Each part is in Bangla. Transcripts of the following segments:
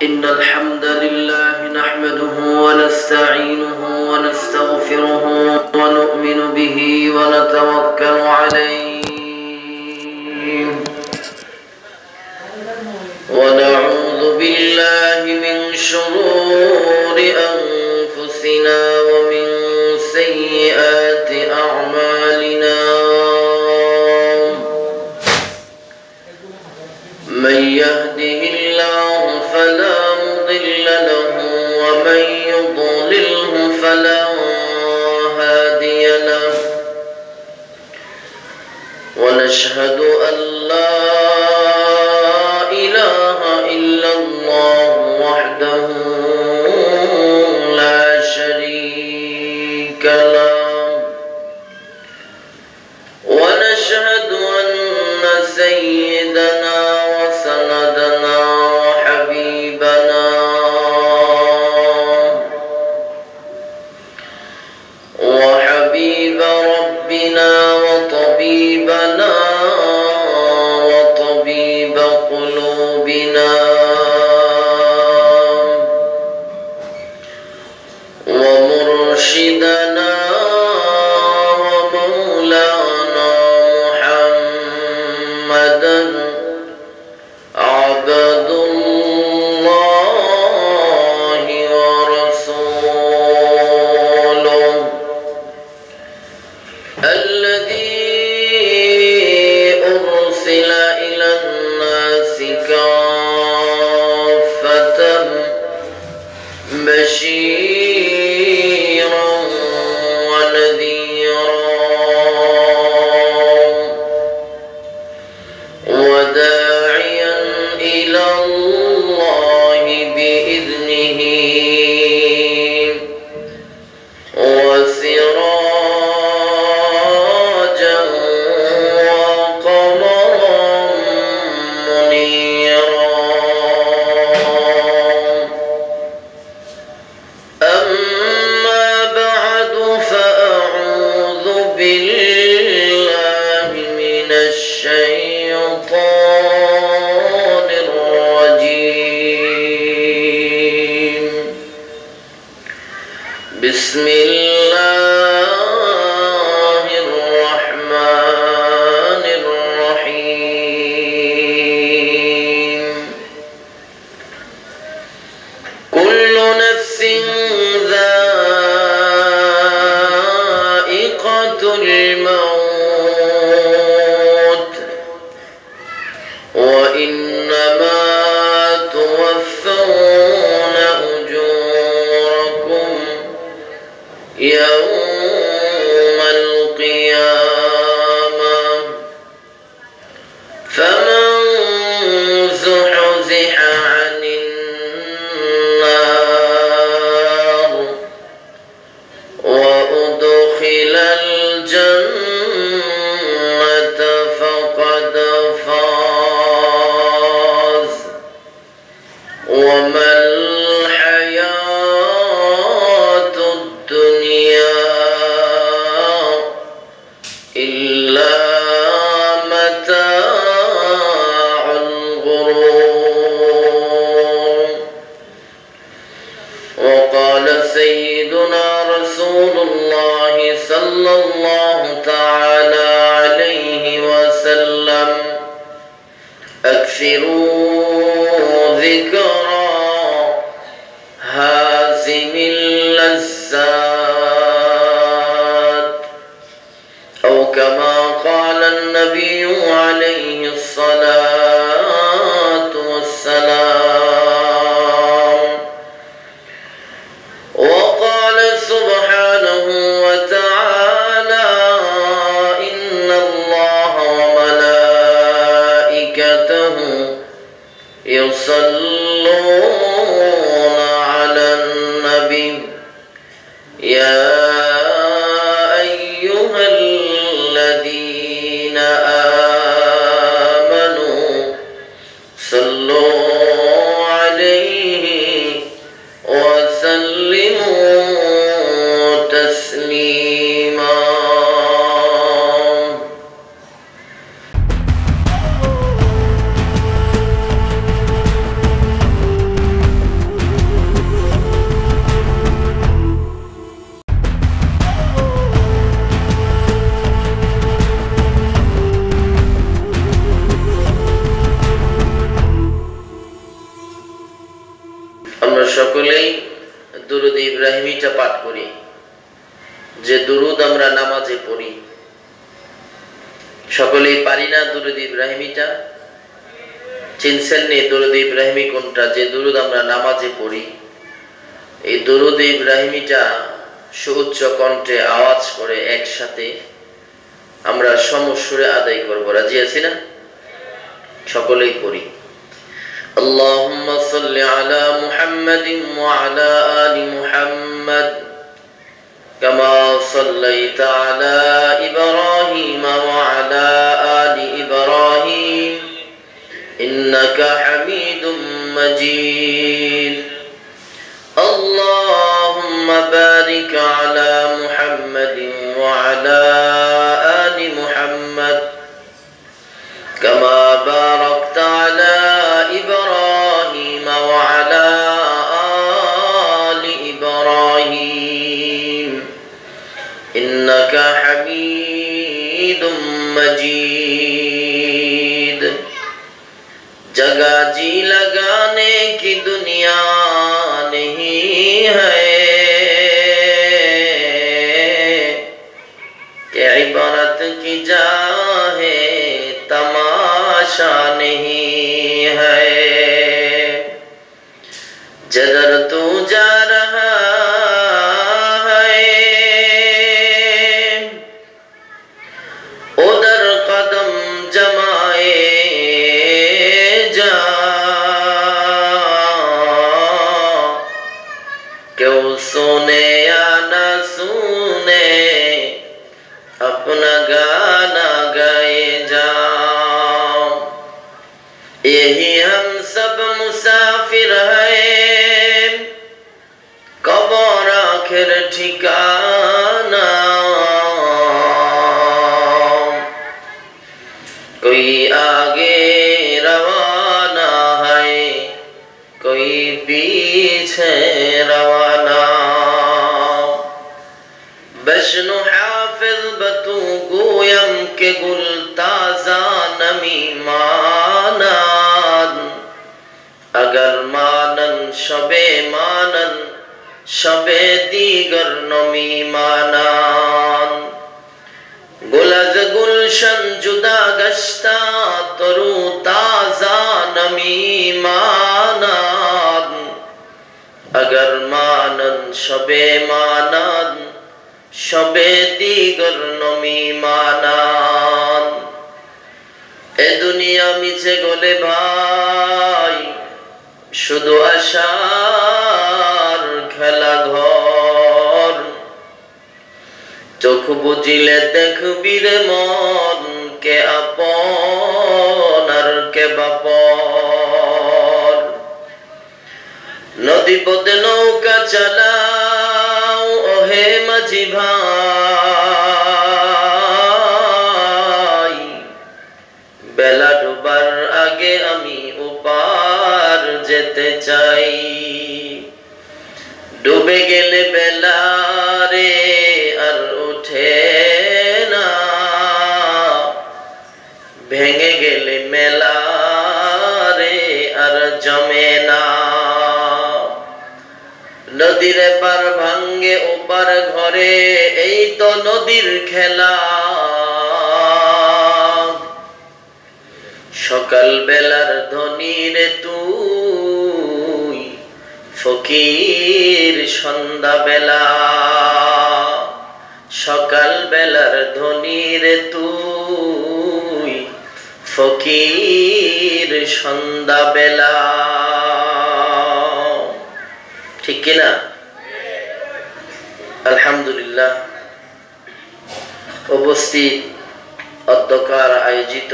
إن الحمد لله نحمده ونستعينه ونستغفره ونؤمن به ونتوكل عليه ونعوذ بالله من شرور أنفسنا ومن سيئات أعمالنا من يهده الله فلا مضل له ومن يضلله فلا هادي له ونشهد أن لا إله إلا الله وحده لا شريك له ونشهد أن سيدنا وسندنا وحبيبنا وحبيب ربنا وطبيبنا وطبيب قلوبنا ومرشدنا ومولانا محمدا عبد الله ورسوله الذي أرسل إلى الناس كافة بشيرا ونذيرا وداعيا إلى الله بإذنه وسراجا وقمرا منيرا أما بعد فأعوذ بالله من الشيطان الرجيم بسم الله الرحمن الرحيم كل نفس ذائقة الموت وإنما توفون أجوركم يوم القيامة فمن زحزح عن النار وأدخل الجنة فقد فاز وما الحياة الدنيا إلا متاع الغرور وقال سيدنا رسول الله صلى الله تعالى عليه وسلم أكثروا ذكرى هازم اللذات أو كما قال النبي عليه الصلاة والسلام وقال سبحانه وتعالى إن الله وملائكته يصلون على النبي يا أيها الذين آمنوا صلوا عليه وسلموا تسليما আমরা সকলেই দুরূদ ইব্রাহিমীটা পাঠ করি, যে দুরূদ আমরা নামাজে পড়ি। সকলেই পারি না দুরূদ ইব্রাহিমীটা? চিনছেন নি দুরূদ ইব্রাহিমী কোনটা? যে দুরূদ আমরা নামাজে পড়ি। এই দুরূদ ইব্রাহিমীটা সুউচ্চ কণ্ঠে আওয়াজ করে একসাথে আমরা সমসুরে আদায় করব। রাজি আছি না? সকলেই পড়ি। আল্লাহুম্মা সাল্লি আলা মুহাম্মাদিন ওয়া আলা আলি মুহাম্মাদ কামা সাল্লাইতা আলা ইব্রাহিম ওয়া আলা আলি ইব্রাহিম ইন্নাকা হামিদুম মাজিদ। আল্লাহুম্মা বারিক আলা মুহাম্মাদিন ওয়া আলা আলি মুহাম্মাদ কামা বারাকতা আলা ইব্রাহিম ওয়া আলা আলি ইব্রাহিম ইন্নাকা হামিদুম মাজিদ। जगह जी लगाने की दुनिया नहीं है कि इबारत की जा है तमाशा नहीं है। जिधर तू जा रहा है उधर कदम जमाए क्यों सुने या न सुने अपना गाना गाए जाओ। यही हम सब मुसाफिर हैं, कब्र आखिर ठिकाना। कोई आगे रवाना है, कोई पीछे रवाना। बशनु हाफिज बतू गोयम के गुल ताजा नमी मानन। अगर मानन शबे मानन शबे दीगर नमी मानन। गुलज गुलशन जुदा गश्ता तरु ताजा नमी मानन। अगर मानन शबे मानन शबे दीगर नमी मानन। ए दुनिया मिছে গলে ভাই শুধু আশার খেলা ঘর। চোখ বুঝিলে দেখবি রে মন কে আপন আর কে বাপন। নদী পথে নৌকা চালাও ওহে মাঝি ভাই। বেলা ডুবার আগে আমি ওপার যেতে চাই। ডুবে গেলে বেলা রে আর ওঠে না, ভেঙে গেলে মেলা রে আর জমে না। নদীর পার ভাঙ্গে ওপার ঘরে এই তো নদীর খেলা। সকাল বেলার ধনী রে তুই ফকির সন্ধ্যা বেলা। সকাল বেলার ধনী রে তুই ফকির সন্ধ্যা বেলা। ঠিক কিনা? আলহামদুলিল্লাহ। উপস্থিত অধ্যকার আয়োজিত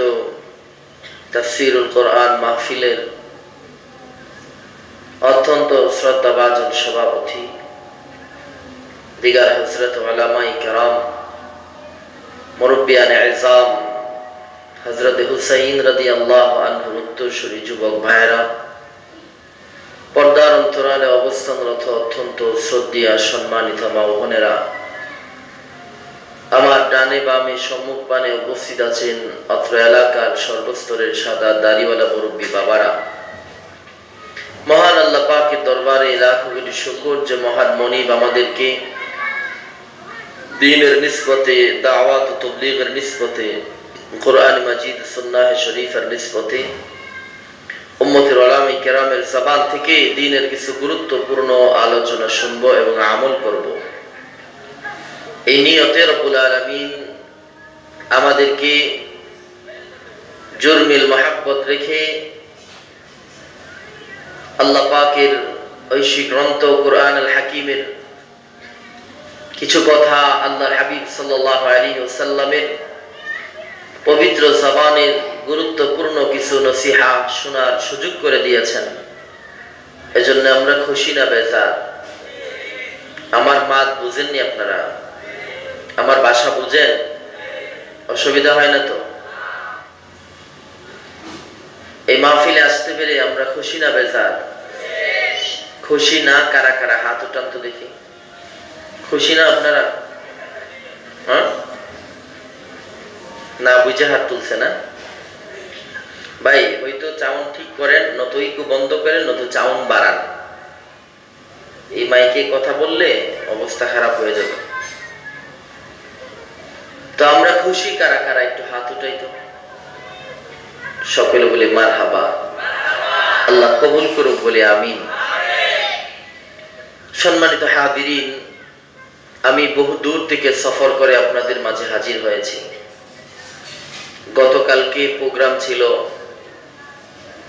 তাফসীরুল কোরআন মাহফিলের অত্যন্ত শ্রদ্ধাভাজন সভাপতি দিগার হযরত উলামায়ে কেরাম, মুরব্বিয়ানে ইজাম, হযরত হুসাইন রাদিয়াল্লাহু আনহুর উত্তরসূরি যুবক ভাইরা, পর্দার অন্তরালে অবস্থানরত অত্যন্ত শ্রদ্ধেয় সম্মানিত মা ও বোনেরা, আমার ডানে বামে সম্মুখ পানে উপস্থিত আছেন অত্র এলাকার সর্বস্তরের সাদা দাড়িওয়ালা মুরব্বী বাবারা, মহান মহান আল্লাহ পাকের দরবারে লাখো কোটি শুকর যে মহান মনিব আমাদেরকে দ্বীনের নিসবতে, দাওয়াত ও তাবলীগের নিসবতে, কোরআন মাজিদ সুন্নাহ শরীফের নিসবতে উম্মতের উলামায়ে কেরামের জবান থেকে দ্বীনের কিছু গুরুত্বপূর্ণ আলোচনা শুনব এবং আমল করব। এই নিয়তে রব্বুল আলামিন আমাদেরকে জুরমিল মহাব্বত রেখে আল্লাহ পাকের ঐশী গ্রন্থ কোরআন আল হাকিমের কিছু কথা আল্লাহর হাবিব সাল্লাল্লাহু আলাইহি ওয়াসাল্লামের পবিত্র জবানের গুরুত্বপূর্ণ কিছু নসিহত শোনার সুযোগ করে দিয়েছেন। এজন্য আমরা খুশি না বেজার? আমার মাত বুঝেননি আপনারা? আমার ভাষা বুঝেন? অসুবিধা হয় না তো? এই মাহফিলে আসতে পেরে আমরা খুশি না বেজার? খুশি না? কারা কারা হাত উঠান তো দেখি। খুশি না আপনারা? হ্যাঁ, না বুঝে হাত তুলছে না ভাই? হয়তো চাউন ঠিক করেন, নয়তো ইকু বন্ধ করেন, নয়তো চাউন বাড়ান। এই মাইকে কথা বললে অবস্থা খারাপ হয়ে যাবে। তো আমরা খুশি কারা কারা একটু হাত উঠাই তো। সকলে বলি মারহাবা। আল্লাহ কবুল করুক বলে আমিন। সম্মানিত হাজিরিন, আমি বহু দূর থেকে সফর করে আপনাদের মাঝে হাজির হয়েছি। গতকালকে প্রোগ্রাম ছিল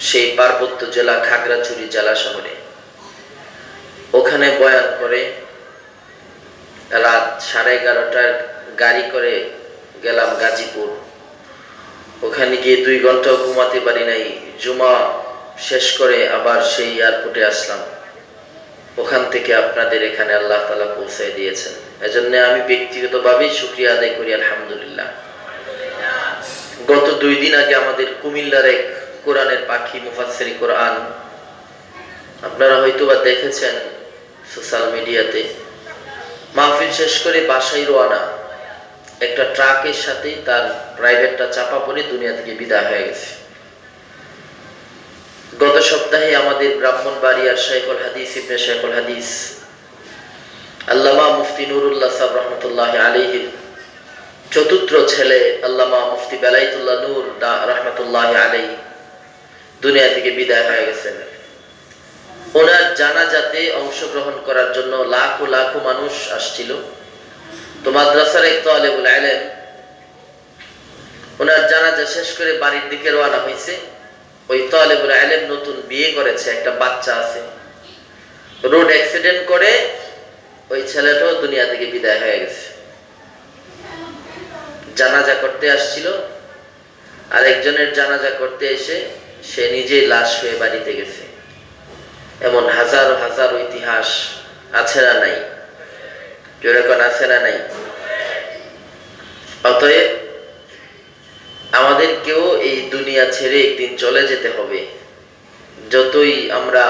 সেই পার্বত্য জেলা খাগড়াছড়ি জেলা শহরে। ওখানে বয়ান করে রাত 11:30টায় গাড়ি করে গেলাম গাজীপুর। ওখানে গিয়ে 2 ঘন্টা ঘুমাতে পারি নাই। জুমা শেষ করে আবার সেই এয়ারপোর্টে আসলাম। ওখান থেকে আপনাদের এখানে আল্লাহ তাআলা পৌঁছে দিয়েছেন। এজন্য আমি ব্যক্তিগতভাবে শুকরিয়া আদায় করি আলহামদুলিল্লাহ। গত 2 দিন আগে আমাদের কুমিল্লার এক কোরআনের পাখি মুফাসসির কোরআন, আপনারা হয়তোবা দেখেছেন সোশ্যাল মিডিয়াতে, মাহফিল শেষ করে বাসায় রওনা, একটা ট্রাকের সাথে তার প্রাইভেটটা চাপা পড়ে দুনিয়া থেকে বিদায় হয়ে গেছে। গত সপ্তাহে আমাদের ব্রাহ্মণবাড়িয়ার শাইখুল হাদিস ইবনে শাইখুল হাদিস আল্লামা মুফতি নুরুল্লাহ সাহেব রহমতুল্লাহ আলাইহির চতুর্থ ছেলে আল্লামা মুফতি বেলায়েতুল্লাহ নূর রহমতুল্লাহ আলাইহি দুনিয়া থেকে বিদায় হয়ে গেছেন। ওনার জানাজাতে অংশগ্রহণ করার জন্য লাখো লাখো মানুষ আসছিল। তো মাদ্রাসার এক তালেবুল ইলম ওনার জানাজা শেষ করে বাড়ির দিকে রওনা হয়েছে। ওই তালেবুল ইলম নতুন বিয়ে করেছে, একটা বাচ্চা আছে। রোড অ্যাক্সিডেন্ট করে ওই ছেলেটাও দুনিয়া থেকে বিদায় হয়ে গেছে। জানাজা করতে আসছিল, আর একজনের জানাজা করতে এসে সে নিজেই লাশ হয়ে বাড়িতে গেছে। এমন হাজারো হাজারো ইতিহাস আছে না নাই? যেরকম আছে না নাই? অতএব আমাদেরকেও এই দুনিয়া ছেড়ে একদিন চলে যেতে হবে। যতই আমরা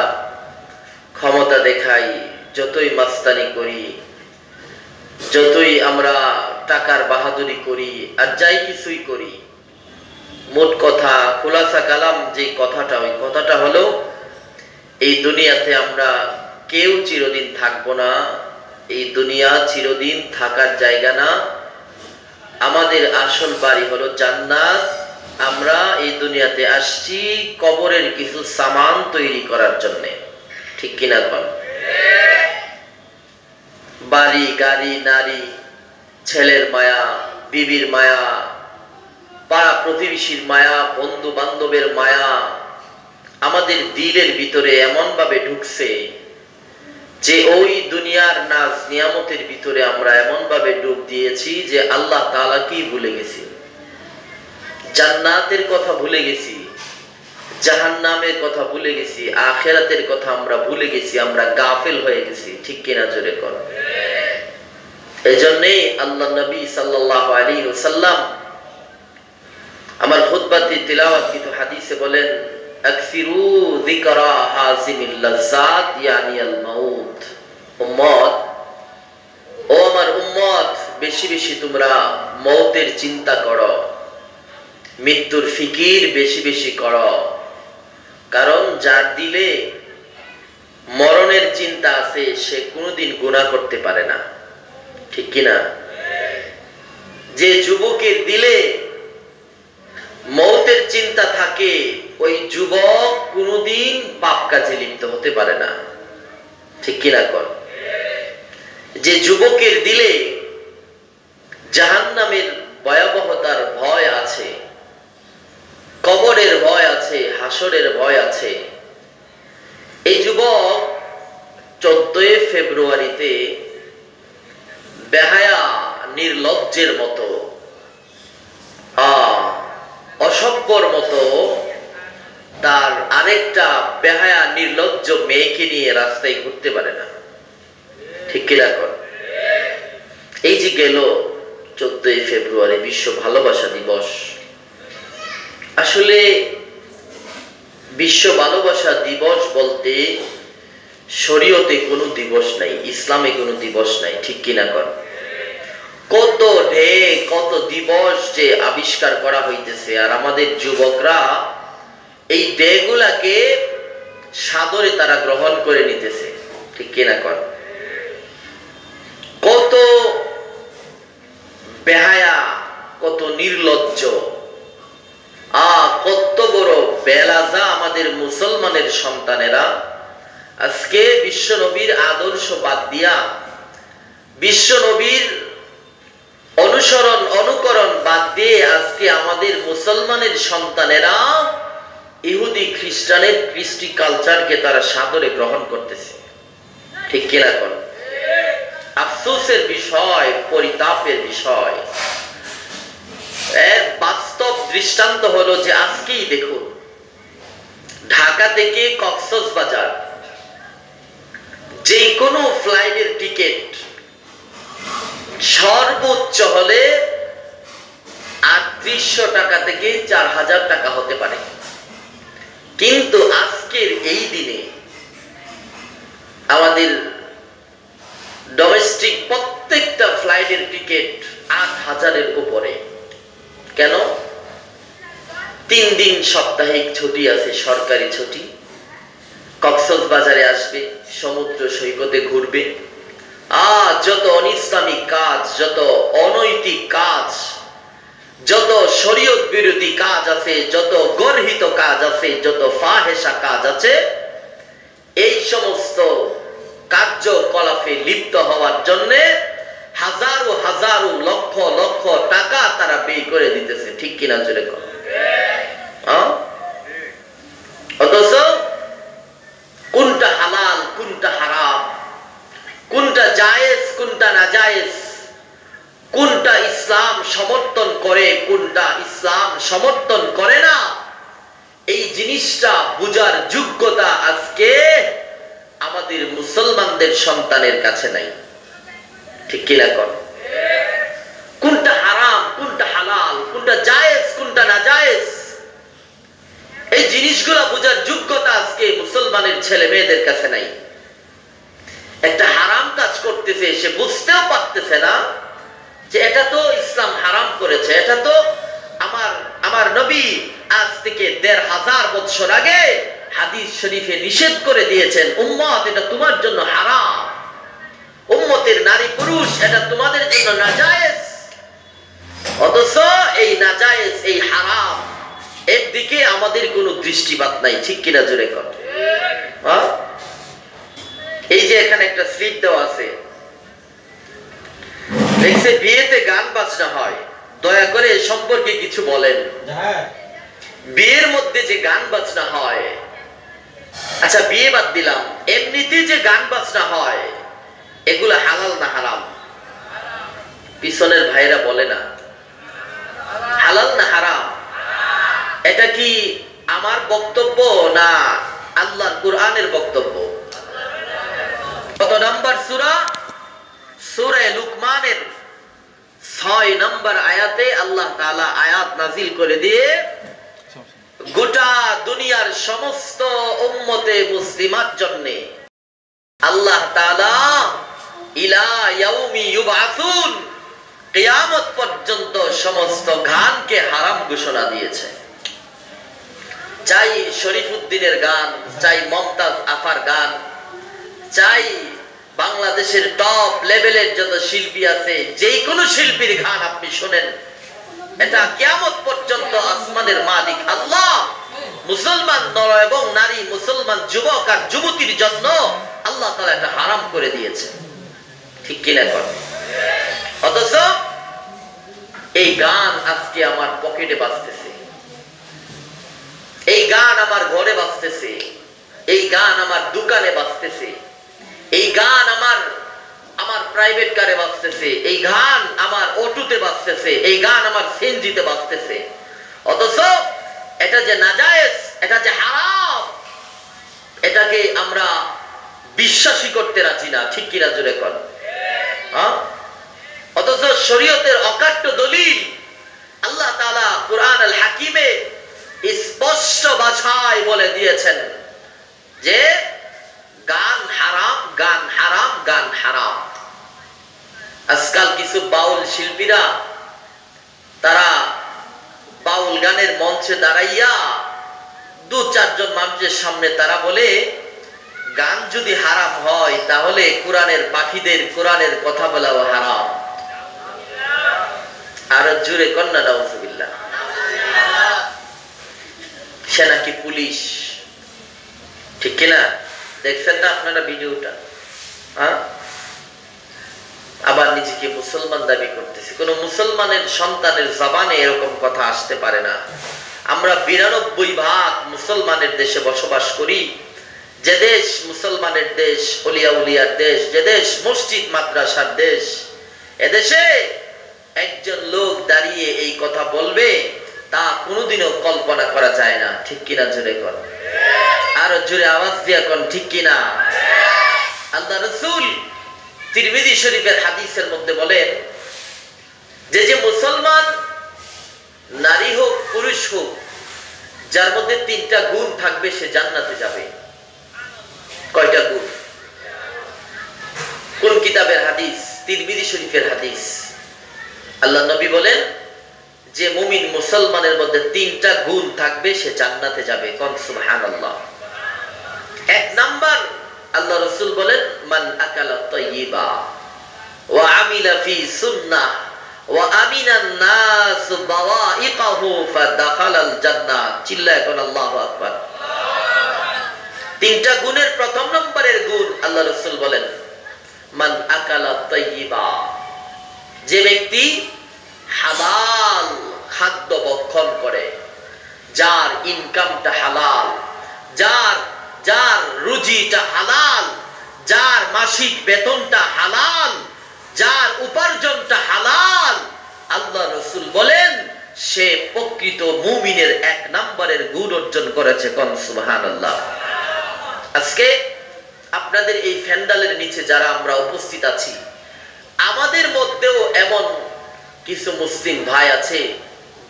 ক্ষমতা দেখাই, যতই মাস্তানি করি, যতই আমরা টাকার বাহাদুরি করি, আর যাই কিছুই করি, মোট কথা খোলাসা কালাম যে কথাটা, ওই কথাটা হলো এই দুনিয়াতে আমরা কেউ চিরদিন থাকবো না। এই দুনিয়া চিরদিন থাকার জায়গা না। আমাদের আসল বাড়ি হলো জান্নাত। আমরা এই দুনিয়াতে আসছি কবরের কিছু সামান তৈরি করার জন্য। ঠিক কিনা বল? বাড়ি, গাড়ি, নারী, ছেলের মায়া, বিবির মায়া, পাড়া প্রতিবেশীর মায়া, বন্ধু বান্ধবের মায়া আমাদের দিলের ভিতরে এমন ভাবে ঢুকছে যে ওই দুনিয়ার নাজ নিয়ামতের ভিতরে আমরা এমন ভাবে ডুব দিয়েছি যে আল্লাহ তাআলা কি ভুলে গেছি, জান্নাতের কথা ভুলে গেছি, জাহান্নামের কথা ভুলে গেছি, আখিরাতের কথা আমরা ভুলে গেছি। আমরা গাফেল হয়ে গেছি। ঠিক কিনা? জোরে কর। এজন্যই আল্লাহ নবী সাল্লাল্লাহু আলাইহি ওয়াসাল্লাম আমার খুতবাতে তিলাওয়াতকৃত হাদিসে বলেন, আকসিরু যিকরা হাযিমিল লাজ্জাত ইয়ানি আল মাউত। উম্মত, ও আমার উম্মত, বেশি বেশি তোমরা মওতের চিন্তা করো, মৃত্যুর ফিকির বেশি বেশি করো। কারণ যার দিলে মরণের চিন্তা আছে সে কোনোদিন গুনাহ করতে পারে না, ঠিক কিনা? যে যুবকের দিলে মৌতের চিন্তা থাকে ওই যুবক কোনোদিন পাপ কাজে লিপ্ত হতে পারে না, ঠিক কিনা কর? যে যুবকের দিলে জাহান্নামের ভয়াবহতার ভয় আছে, কবরের ভয় আছে, হাসরের ভয় আছে, এই যুবক 14 ফেব্রুয়ারিতে বেহায়া নির্লজ্জের মতো অসভ্যর মতো তার আরেকটা বেহায়া নির্লজ্জ মেয়েকে নিয়ে রাস্তায় ঘুরতে পারে না, ঠিক কিনা কর? এই যে গেল 14 ফেব্রুয়ারি বিশ্ব ভালোবাসা দিবস, আসলে বিশ্ব ভালোবাসা দিবস বলতে শরীয়তে কোনো দিবস নাই, ইসলামে কোনো দিবস নাই, ঠিক কিনা কর? কত ডে কত দিবস যে আবিষ্কার করা হইতেছে, আর আমাদের যুবকরা এই ডে গুলাকে সাদরে তারা গ্রহণ করে নিতেছে, ঠিক কিনা কর? কত বেহায়া, কত নির্লজ্জ, কত বড় বেলাজা আমাদের মুসলমানের সন্তানেরা আজকে বিশ্ব নবীর আদর্শ বাদ দিয়া, বিশ্ব নবীর অনুসরণ অনুকরণ বাদ দিয়ে আজকে আমাদের মুসলমানের সন্তানেরা ইহুদি খ্রিস্টানের কৃষ্টি কালচারকে তারা সাদরে গ্রহণ করতেছে, ঠিক কিনা কর? আফসোসের বিষয়, পরিতাপের বিষয়। এর বাস্তব দৃষ্টান্ত হলো যে আজকেই দেখুন ঢাকা থেকে কক্সবাজার যে কোনো ফ্লাইটের টিকিট সর্বোচ্চ হলে 3800 টাকা থেকে 4000 টাকা হতে পারে, কিন্তু আজকের এই দিনে আমাদের ডোমেস্টিক প্রত্যেকটা ফ্লাইটের টিকিট 8000-এর উপরে। কেন? 3 দিন সাপ্তাহিক ছুটি আছে, সরকারি ছুটি, কক্সবাজারে আসবে, সমুদ্র সৈকতে ঘুরবে, যত অনিসলামিক কাজ, যত অনৈতিক কাজ, যত শরীয়ত বিরোধী কাজ আছে, যত গর্হিত কাজ আছে, যত ফাহেসা কাজ আছে, এই সমস্ত কার্যকলাপে লিপ্ত হওয়ার জন্য হাজারো হাজারো লক্ষ লক্ষ টাকা তারা ব্যয় করে দিতেছে, ঠিক কিনা জোরে কর? অথচ কোনটা হালাল, কোনটা হারাম, কোনটা জায়েজ, কোনটা নাজায়েজ, কোনটা ইসলাম সমর্থন করে, কোনটা ইসলাম সমর্থন করে না, এই জিনিসটা বুঝার যোগ্যতা আজকে আমাদের মুসলমানদের সন্তানের কাছে নাই, ঠিক কিনা কর? কোনটা হারাম, কোনটা হালাল, কোনটা জায়েজ, কোনটা নাজায়েজ, এই জিনিসগুলো বোঝার যোগ্যতা আজকে মুসলমানের ছেলে মেয়েদের কাছে নাই। একটা হারাম কাজ করতেছে, সে বুঝতেও পারতেছে না যে এটা তো ইসলাম হারাম করেছে, এটা তো আমার নবী আজ থেকে 1500 বছর আগে হাদিস শরীফে নিষেধ করে দিয়েছেন, উম্মত এটা তোমার জন্য হারাম, উম্মতের নারী পুরুষ এটা তোমাদের জন্য নাজায়েজ। অথচ এই নাজায়েজ, এই হারাম এর দিকে আমাদের কোনো দৃষ্টিপাত নাই, ঠিক কিনা জোরে কর? এই যে এখানে একটা স্লিপ দেওয়া আছে, দেখছে বিয়েতে গান বাজনা হয়, দয়া করে এ সম্পর্কে কিছু বলেন। বিয়ের মধ্যে যে গান বাজনা হয়, আচ্ছা বিয়ে বাদ দিলাম, এমনিতে যে গান বাজনা হয় এগুলা হালাল না হারাম? পিছনের ভাইরা বলে না হালাল না হারাম? এটা কি আমার বক্তব্য না আল্লাহর কোরআনের বক্তব্য? কত নম্বর সূরা? সূরা লুকমানের 6 নম্বর আয়াতে আল্লাহ তাআলা আয়াত নাযিল করে দিয়ে গোটা দুনিয়ার সমস্ত উম্মতে মুসলিমার জন্য আল্লাহ তাআলা ইলা ইয়াউমি ইউবআসুন, কিয়ামত পর্যন্ত সমস্ত গানকে হারাম ঘোষণা দিয়েছে। চাই শরীফুদ্দিনের গান, চাই মমতাজ আফার গান, চাই বাংলাদেশের টপ লেভেলের যত শিল্পী আছে, যে কোনো শিল্পীর গান আপনি শোনেন, এটা কিয়ামত পর্যন্ত আসমানের মালিক আল্লাহ মুসলমান নর এবং নারী, মুসলমান যুবক আর যুবতীর জন্য আল্লাহ তাআলা এটা হারাম করে দিয়েছে। ঠিক কি না? অথচ এই গান আজকে আমার পকেটে বাজতেছে, এই গান আমার ঘরে বাজতেছে, এই গান আমার দোকানে বাজতেছে, এই গান আমার প্রাইভেট কারে বাজতেছে, এই গান আমার অটোতে বাজতেছে, এই গান আমার সিএনজিতে বাজতেছে। অথচ এটা যে নাজায়েজ, এটা যে হারাম, এটাকে আমরা বিশ্বাসই করতে রাজি না। ঠিক কিনা জোরে কর। অথচ শরীয়তের অকাট্য দলিল আল্লাহ তাআলা কুরআন আল হাকিমে স্পষ্ট ভাষায় বলে দিয়েছেন যে গান হারাম, গান হারাম, গান হারাম। আজকাল কিছু বাউল শিল্পীরা তারা বাউল গানের মঞ্চে দাঁড়াইয়া দু চারজন মানুষের সামনে তারা বলে, গান যদি হারাম হয় তাহলে কোরআনের পাখিদের কোরআনের কথা বলাও হারাম। আর জুড়ে কন্যা নাউজুবিল্লাহ। সে নাকি পুলিশ। ঠিক কিনা? দেখছেন না আপনারা ভিডিওটা? আবার নিজেকে মুসলমান দাবি করতেছে। কোন মুসলমানের সন্তানের জবানে এরকম কথা আসতে পারে না। আমরা 92% মুসলমানের দেশে বসবাস করি, যে দেশ মুসলমানের দেশ, ওলিয়া উলিয়ার দেশ, যে দেশ মসজিদ মাদ্রাসার দেশ, এদেশে একজন লোক দাঁড়িয়ে এই কথা বলবে তা কোনোদিনও কল্পনা করা যায় না। ঠিক কিনা জোরে কর। আরো জোরে আওয়াজ দিয়া কোন ঠিক কিনা? আল্লাহ রাসূল তিরমিজি শরীফের হাদিসের মধ্যে বলেন যে যে মুসলমান নারী হোক পুরুষ হোক, যার মধ্যে 3টা গুণ থাকবে সে জান্নাতে যাবে। কয়টা গুণ? কোন কিতাবের হাদিস? তিরমিজি শরীফের হাদিস। আল্লাহ নবী বলেন যে মুমিন মুসলমানের মধ্যে 3টা গুণ থাকবে সে জান্নাতে যাবে। কোন সুবহানাল্লাহ। 1 নাম্বার আল্লাহ রাসূল বলেন, মান আকালা তাইয়্যিবা ওয়া আমিলা ফি সুন্নাহ ওয়া আমিনান নাস বাওয়াইকাহু ফাদাখালাল জান্নাহ। চিল্লায় কোন আল্লাহু আকবার। 3টা গুণের প্রথম নম্বরের গুণ আল্লাহ রাসূল বলেন, মান আকালা তাইয়্যিবা, যে ব্যক্তি হালাল খাদ্য ভক্ষণ করে, যার ইনকামটা হালাল, যার রুজিটা হালাল, যার মাসিক বেতনটা হালাল, যার উপার্জনটা হালাল, আল্লাহ রাসূল বলেন সে প্রকৃত মুমিনের 1 নম্বরের গুণ অর্জন করেছে। কোন সুবহানাল্লাহ। আজকে আপনাদের এই ফ্যান্ডালের নিচে যারা আমরা উপস্থিত আছি, আমাদের মধ্যেও এমন কিছু মুসলিম ভাই আছে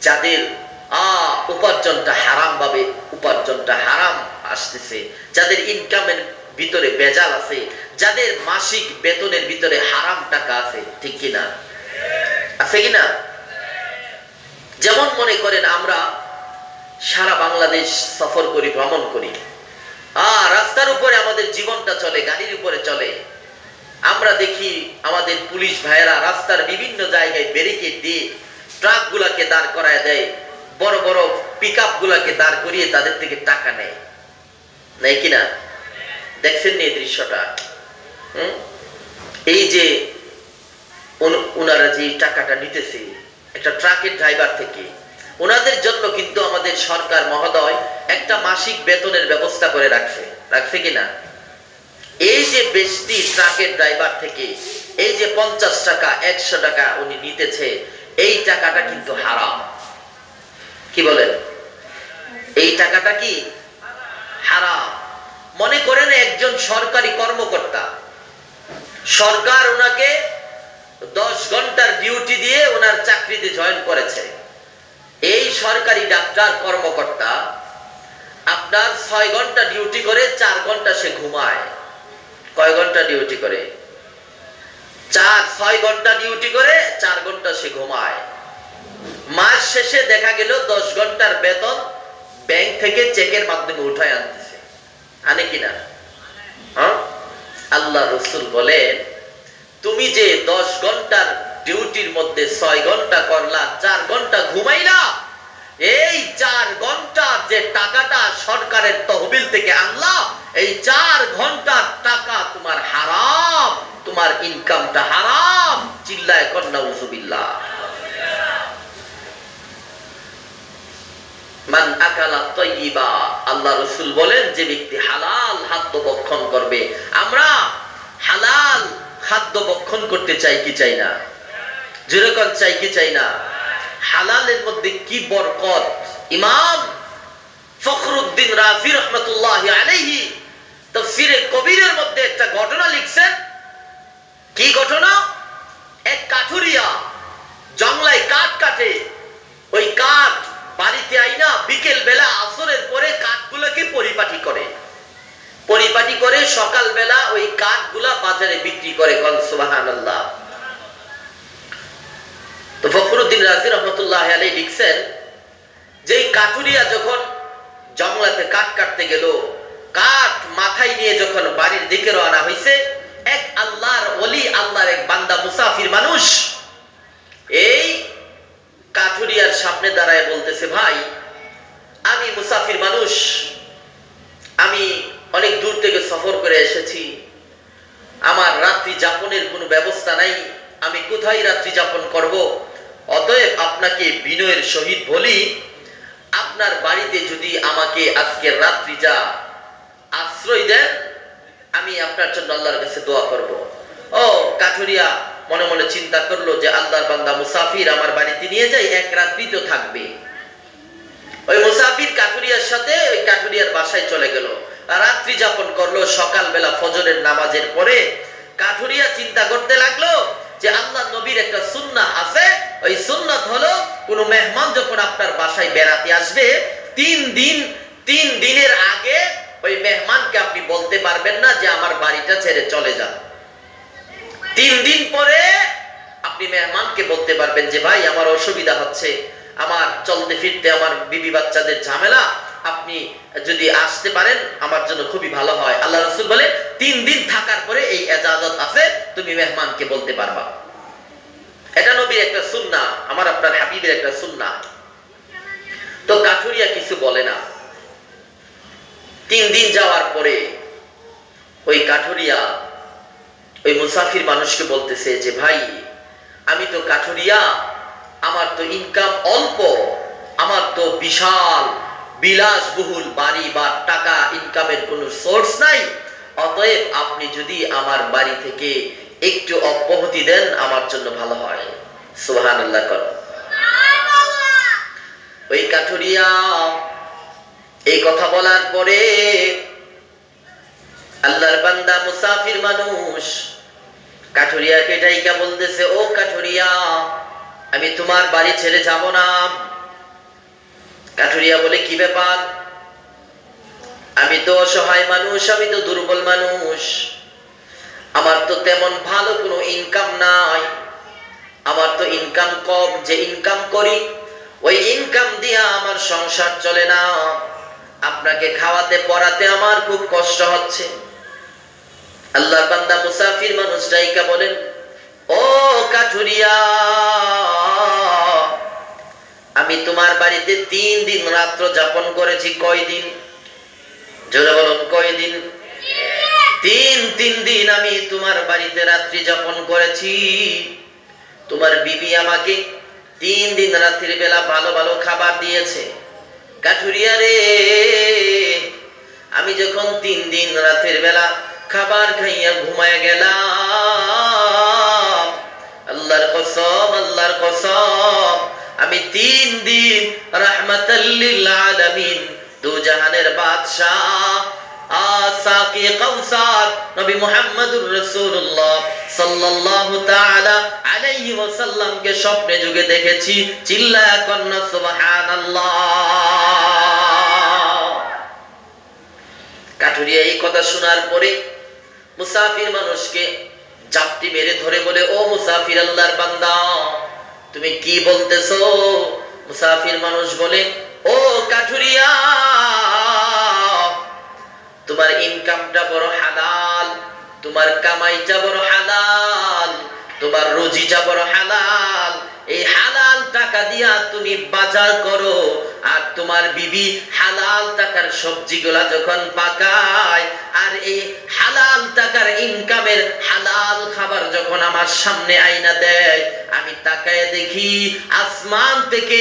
যাদের উপার্জনটা হারাম ভাবে, উপার্জনটা হারাম আসতেছে, যাদের ইনকামের ভিতরে বেজাল আছে, যাদের মাসিক বেতনের ভিতরে হারাম টাকা আছে। ঠিক কিনা? আছে কিনা? যেমন মনে করেন আমরা সারা বাংলাদেশ সফর করি, ভ্রমণ করি, রাস্তার উপরে আমাদের জীবনটা চলে, গাড়ির উপরে চলে। আমরা দেখি আমাদের পুলিশ ভাইয়েরা রাস্তার বিভিন্ন জায়গায় ব্যারিকেড দিয়ে ট্রাক গুলাকে দাঁড় করায় দেয়, বড় বড় পিকআপ গুলাকে দাঁড় করিয়ে তাদের থেকে টাকা নেয়, নাই কিনা? দেখছেন নি এই দৃশ্যটা? এই যে ওনারা যে টাকাটা নিতেছে একটা ট্রাকের ড্রাইভার থেকে, ওনাদের জন্য কিন্তু আমাদের সরকার মহোদয় একটা মাসিক বেতনের ব্যবস্থা করে রাখছে কিনা? এই যে বেশি ট্রাকের ড্রাইভার থেকে এই যে 50 টাকা 100 টাকা উনি নিতেছে, এই টাকাটা কিন্তু হারাম। কি বলেন? এই টাকাটা কি হারাম? মনে করেন একজন সরকারি কর্মকর্তা, সরকার ওনাকে 10 ঘন্টার ডিউটি দিয়ে ওনার চাকরিতে জয়েন করেছে। এই সরকারি ডাক্তার কর্মকর্তা আপনার 6 ঘন্টা ডিউটি করে 4 ঘন্টা সে ঘুমায়। কয় ঘন্টা ডিউটি করে? 6 ঘন্টা ডিউটি করে 4 ঘন্টা সে ঘুমায়। মাস শেষে দেখা গেল 10 ঘন্টার বেতন ব্যাংক থেকে চেকের মাধ্যমে উঠায় আনতেছে। আনে কিনা? আল্লাহ রাসূল বলেন, তুমি যে 10 ঘন্টার ডিউটির মধ্যে 6 ঘন্টা করলা, 4 ঘন্টা ঘুমাইলা, এই 4 ঘন্টার যে টাকাটা সরকারের তহবিল থেকে আনলা, এই 4 ঘন্টার টাকা তোমার হারাম, তোমার ইনকামটা হারাম। চিল্লায় কর নাউযুবিল্লাহ। মান আকালা তাইয়িবা, আল্লাহ রাসূল বলেন, যে ব্যক্তি হালাল খাদ্য ভক্ষণ করবে। আমরা হালাল খাদ্য ভক্ষণ করতে চাই কি চাই না? যেরকম চাই কি চাই না? হালালের মধ্যে কি বরকত! ইমাম ফখরুদ্দিন রাজি রাহমাতুল্লাহি আলাইহি তাফসীরে কবিরের মধ্যে একটা ঘটনা লিখছেন। কি ঘটনা? এক কাঠুরিয়া জঙ্গলায় কাঠ কাটে, ওই কাঠ বাড়িতে আইনা বিকেল বেলা আসরের পরে কাঠগুলোকে পরিপাটি করে, পরিপাটি করে সকাল বেলা ওই কাঠগুলা বাজারে বিক্রি করে। সুবহানাল্লাহ। তো ফখরুদ্দিন রাজি রাহমাতুল্লাহি আলাইহি লিখছেন যে কাঠুরিয়া যখন জঙ্গলাতে কাঠ কাটতে গেল, কাঠ মাথায় নিয়ে যখন বাড়ির দিকে রওনা হইছে, এক আল্লাহর ওলি, আল্লাহর এক বান্দা মুসাফির মানুষ এই কাঠুরিয়ার সামনে দাঁড়ায় বলতেছে, ভাই আমি মুসাফির মানুষ, আমি অনেক দূর থেকে সফর করে এসেছি, আমার রাত্রি যাপনের কোনো ব্যবস্থা নাই, আমি কোথায় রাত্রি যাপন করব? অতএব আপনাকে বিনয়ের সহিত বলি, আপনার বাড়িতে যদি আমাকে আজকের রাত্রি যা আশ্রয় দেন, আমি আপনার জন্য আল্লাহর কাছে দোয়া করব। ও কাঠুরিয়া মনে মনে চিন্তা করলো যে আল্লাহর বান্দা মুসাফির, আমার বাড়িতে নিয়ে যাই, এক রাত্রি তো থাকবে। ওই মুসাফির কাঠুরিয়ার সাথে ওই কাঠুরিয়ার বাসায় চলে গেল, রাত্রি যাপন করলো। সকালবেলা ফজরের নামাজের পরে কাঠুরিয়া চিন্তা করতে লাগলো যে আল্লাহ নবীর একটা সুন্নাহ আছে, ওই সুন্নাত হলো কোন মেহমান যখন আপনার বাসায় বেড়াতে আসবে, 3 দিনের আগে ওই মেহমানকে আপনি বলতে পারবেন না যে আমার বাড়িটা ছেড়ে চলে যান। 3 দিন পরে আপনি মেহমানকে বলতে পারবেন যে ভাই আমার অসুবিধা হচ্ছে, আমার চলতে ফিরতে, আমার বিবি বাচ্চাদের ঝামেলা, আপনি যদি আসতে পারেন আমার জন্য খুবই ভালো হয়। আল্লাহ রাসূল বলে 3 দিন থাকার পরে এই ইজাজত আছে, তুমি মেহমানকে বলতে পারবা। এটা নবীর একটা সুন্নাহ, আমার আপনার হাবিবের একটা সুন্নাহ। তো কাঠুরিয়া কিছু বলে না। 3 দিন যাওয়ার পরে ওই কাঠুরিয়া ওই মুসাফির মানুষকে বলতেছে যে ভাই আমি তো কাঠুরিয়া, আমার তো ইনকাম অল্প, আমার তো বিশাল বিলাসবহুল বাড়ি বা টাকা ইনকামের কোনো সোর্স নাই, অতএব আপনি যদি আমার বাড়ি থেকে একটু অব্যাহতি দেন আমার জন্য ভালো হয়। সুবহানাল্লাহ কর। ওই কাঠুরিয়া এই কথা বলার পরে আল্লাহর বান্দা মুসাফির মানুষ কাঠুরিয়াকে ডাইকা বলতেছে, ও কাঠুরিয়া, আমি তোমার বাড়ি ছেড়ে যাব না। কাঠুরিয়া বলে, কি ব্যাপার? আমি তো অসহায় মানুষ, আমি তো দুর্বল মানুষ, আমার তো তেমন ভালো কোনো ইনকাম নাই, আমার তো ইনকাম কম, যে ইনকাম করি ওই ইনকাম দিয়ে আমার সংসার চলে না, আপনাকে খাওয়াতে পড়াতে আমার খুব কষ্ট হচ্ছে। আল্লাহর বান্দা মুসাফির মানুষ ডাইকা বলেন, ও কাঠুরিয়া, আমি তোমার বাড়িতে 3 দিন রাত্র যাপন করেছি। কয়দিন? জোরে বলুন, কয়দিন? 3 দিন আমি তোমার বাড়িতে রাত্রি যাপন করেছি। তোমার বিবি আমাকে 3 দিন রাত্রির বেলা ভালো ভালো খাবার দিয়েছে। কাঠুরিয়া রে, আমি যখন 3 দিন রাতের বেলা খাবার খাইয়া ঘুমায় গেলাম, আল্লাহর কসম, আল্লাহর কসম, আমি 3 দিন রাহমাতাল লিল আলামিন, দু জাহানের বাদশা সাকি কাউসার নবী মুহাম্মদুর রাসূলুল্লাহ সাল্লাল্লাহু তাআলা আলাইহি ওয়াসাল্লাম কে স্বপ্নে যুগে দেখেছি। চিল্লায়া কন্না সুবহানাল্লাহ। কাঠুরিয়া এই কথা শোনার পরে মুসাফির মানুষকে জাপটি মেরে ধরে বলে, ও মুসাফির আল্লাহর বান্দা, তুমি কি বলতেছো? মুসাফির মানুষ বলে, ও কাঠুরিয়া, তোমার ইনকামটা বড় হালাল, তোমার কামাইটা বড় হালাল, তোমার রুজিটা বড় হালাল। এই হালাল টাকা দিয়া তুমি বাজার করো, আর তোমার বিবি হালাল টাকার সবজিগুলা যখন পাকায়, আর এই হালাল টাকার ইনকামের হালাল খাবার যখন আমার সামনে আইনা দেয়, আমি তাকায় দেখি আসমান থেকে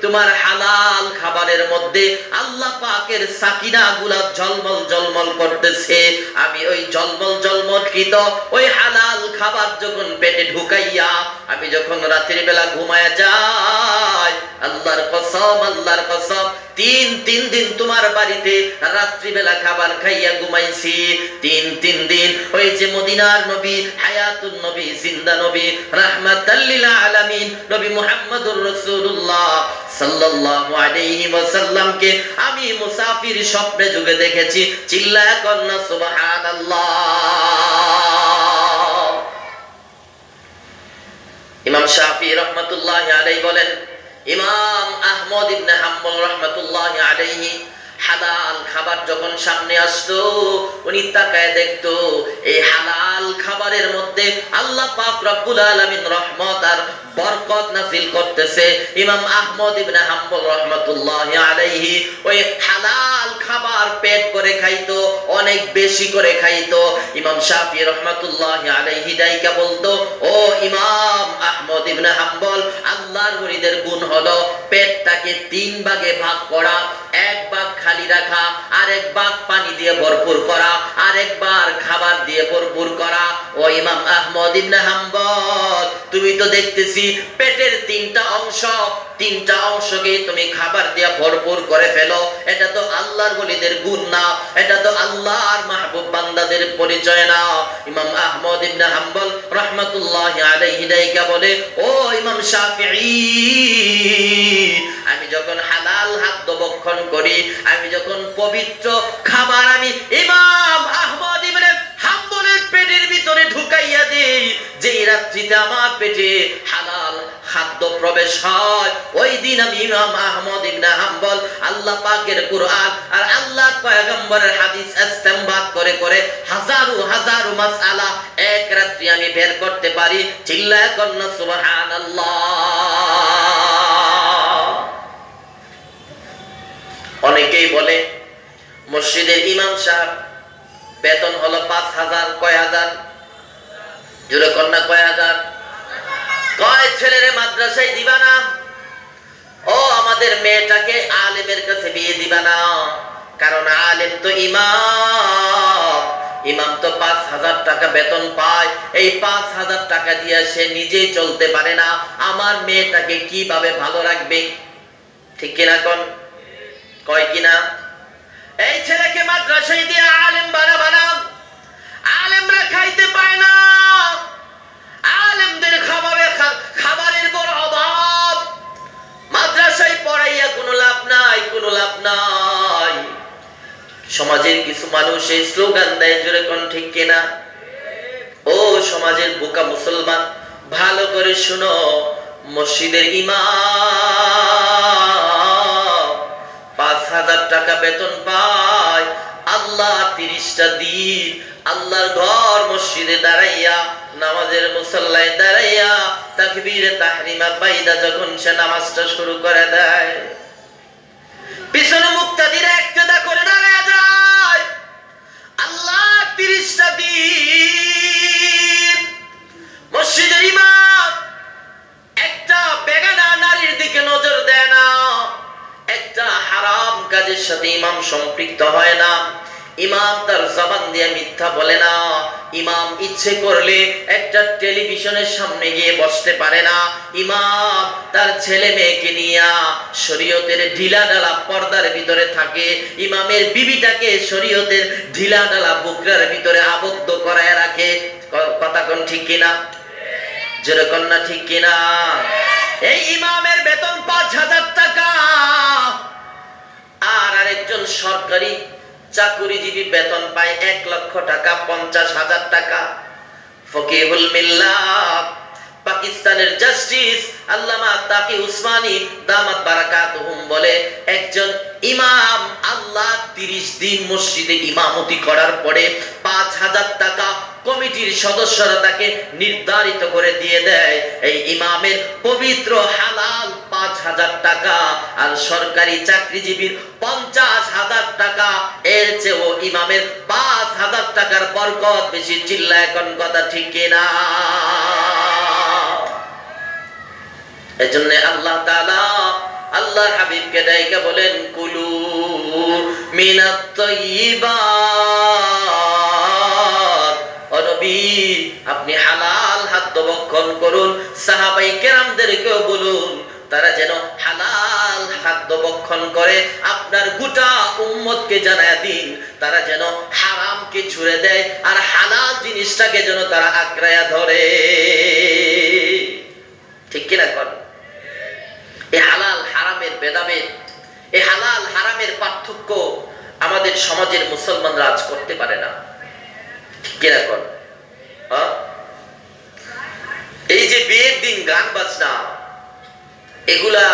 তোমার হালাল খাবারের মধ্যে আল্লাহ পাকের সাকিনা গুলা ঝলমল ঝলমল করতেছে। আমি ওই ঝলমল ঝলমলকৃত ওই হালাল খাবার যখন পেটে ঢুকাইয়া আমি যখন রাতের বেলা ঘুমায়া যাই, আল্লাহর কসম, আল্লাহর কসম, তিন দিন তোমার বাড়িতে রাত্রিবেলা খাবার খাইয়া ঘুমাইছি। তিন দিন ওই যে মদিনার নবী, হায়াতুন নবী, জিন্দা নবী, রাহমাতাল লিল আলামিন নবী মুহাম্মদুর রাসূলুল্লাহ সাল্লাল্লাহু আলাইহি ওয়াসাল্লামকে আমি মুসাফির স্বপ্নে যুগে দেখেছি। চিল্লায়া কন্না সুবহানাল্লাহ। ইমাম শাফিঈ রাহমাতুল্লাহি আলাইহি বলেন, ইমাম আহমদ ইবনে হাম্বল রাহমাতুল্লাহি আলাইহি হালাল খাবার যখন সামনে আসতো, উনি তাকায় দেখতো এই হালাল খাবারের মধ্যে আল্লাহ পাক রব্বুল আলামিন রহমত আর বরকত নাযিল করতেছে। ইমাম আহমদ ইবনে হাম্বল রাহমাতুল্লাহি আলাইহি ওই হালাল খাবার পেট ভরে খাইতো, অনেক বেশি করে খাইতো। ইমাম শাফিঈ রাহমাতুল্লাহি আলাইহি দাইকা বলতো, ও ইমাম আহমদ ইবনে হাম্বল, আল্লাহর ওলিদের গুণ হলো পেটটাকে 3 ভাগে ভাগ করা, এক ভাগ খালি রাখা, আরেক ভাগ পানি দিয়ে ভরপুর করা, আরেকবার খাবার দিয়ে ভরপুর করা। ও ইমাম আহমদ ইবনে হাম্বল, তুমি তো দেখতেছি পেটের 3টা অংশকে তুমি খাবার দিয়ে ভরপুর করে ফেলো। এটা তো আল্লাহর ওলিদের গুণ না, এটা তো আল্লাহর মাহবুব বান্দাদের পরিচয় না। ইমাম আহমদ ইবনে হাম্বল রাহমাতুল্লাহি আলাইহি দাইকা বলে, ও ইমাম শাফিঈ, আমি যখন হালাল খাদ্য ভক্ষণ করি, আমি যখন পবিত্র খাবার আমি ইমাম আহমদ ইবনে হাম্বলের পেটের ভিতরে ঢুকাইয়া দেই, যেই রাত্রিতে আমার পেটে হালাল খাদ্য প্রবেশ হয়, ওই দিন আমি ইমাম আহমদ ইবনে হাম্বল আল্লাহ পাকের কুরআন আর আল্লাহর পয়গম্বরের হাদিস ইস্তেমবাদ করে করে হাজারো মাসআলা এক রাত্রি আমি বের করতে পারি। চিল্লায়া কন্না সুবহানাল্লাহ। অনেকেই বলে মসজিদের ইমাম সাহেব বেতন হলো 5000, কয় হাজার? জোরে কন্যা, কয় হাজার? কয় ছেলেরে মাদ্রাসায় দিবা না? ও আমাদের মেয়েটাকে আলেমের কাছে বিয়ে দিবা না, কারণ আলেম তো ইমাম তো 5000 টাকা বেতন পায়, এই 5000 টাকা দিয়ে সে নিজেই চলতে পারে না, আমার মেয়েটাকে কিভাবে ভালো রাখবে? ঠিক কিনা কোন? কয় কিনা? এই ছেলেকে মাদ্রাসায় দিয়ে আলেম বানাবানা, আলেমরা খাইতে পায় না, আলেমদের খাবারের বড় অভাব, মাদ্রাসায় পড়াইয়া কোনো লাভ নাই, কোনো লাভ নাই। সমাজের কিছু মানুষ এই স্লোগান দেয়, জোরে কোন ঠিক কিনা? ও সমাজের বোকা মুসলমান, ভালো করে শুনো, মসজিদের ইমাম 5000 টাকা বেতন পায়, আল্লাহ 30টা দিন আল্লাহর ঘর মসজিদে দাঁড়াইয়া, নামাজের মুসাল্লায় দাঁড়াইয়া তাকবীরে তাহরিমা বাইদা যখন সে নামাজটা শুরু করে দেয়, পিছনে মুক্তাদিরা একটাদা করে দাঁড়ায় যায়। আল্লাহ 30টা দিন মসজিদের ইমাম একটা বেগানা নারীর দিকে নজর দেয় না, একটা হারাম কাজের সাথে ইমাম সম্পৃক্ত হয় না, ইমাম তার জবান দিয়ে মিথ্যা বলে না, ইমাম ইচ্ছে করলে একটা টেলিভিশনের সামনে গিয়ে বসতে পারে না, ইমাম তার ছেলে মেয়েকে নিয়ে শরীয়তের ঢিলাঢালা পর্দার ভিতরে থাকে, ইমামের বিবিটাকে শরীয়তের ঢিলাঢালা বুকরার ভিতরে আবদ্ধ করায় রাখে। কথা কোন ঠিক কিনা? জোরে কন্যা ঠিক কিনা? এই ইমামের বেতন 5000 টাকা, আর আরেকজন সরকারি চাকুরিজীবী বেতন পায় 1 লক্ষ টাকা, 50,000 টাকা। ফকিহুল মিল্লাত পাকিস্তানের জাস্টিস আল্লামা তাকি উসমানী দামাত বারাকাতুহুম বলে, একজন ইমাম আল্লাহ 30 দিন মসজিদে ইমামতি করার পরে 5000 টাকা কমিটির সদস্যরা তাকে নির্ধারিত করে দিয়ে দেয় এই ইমামের পবিত্র হালাল 5,000 টাকা, আর সরকারি চাকরিজীবীর 50,000 টাকা। এর চেয়েও ইমামের 5,000 টাকার বরকত বেশি। চিল্লায় এখন কথা ঠিক কিনা? এজন্য আল্লাহ তাআলা আল্লাহর হাবিবকে ডাইকা বলেন, কুলু মিনাত তাইয়্যিবাত, ও নবী আপনি হালাল খাদ্য ভক্ষণ করুন। সাহাবায়ে কেরামদেরকেও বলুন তারা যেন হালাল খাদ্য ভক্ষণ করে। আপনার গোটা উম্মতকে জানায়া দিন তারা যেন হারামকে ছুড়ে দেয় আর হালাল জিনিসটাকে যেন তারা আঁকড়ায়া ধরে। ঠিক কিনা কর? এই হালাল হারামের ভেদাভেদ, এই হালাল হারামের পার্থক্য আমাদের সমাজের মুসলমানরা আজ করতে পারে না। ঠিক কিনা কর? এই যে বিয়ের দিন গান বাজনা, এগুলা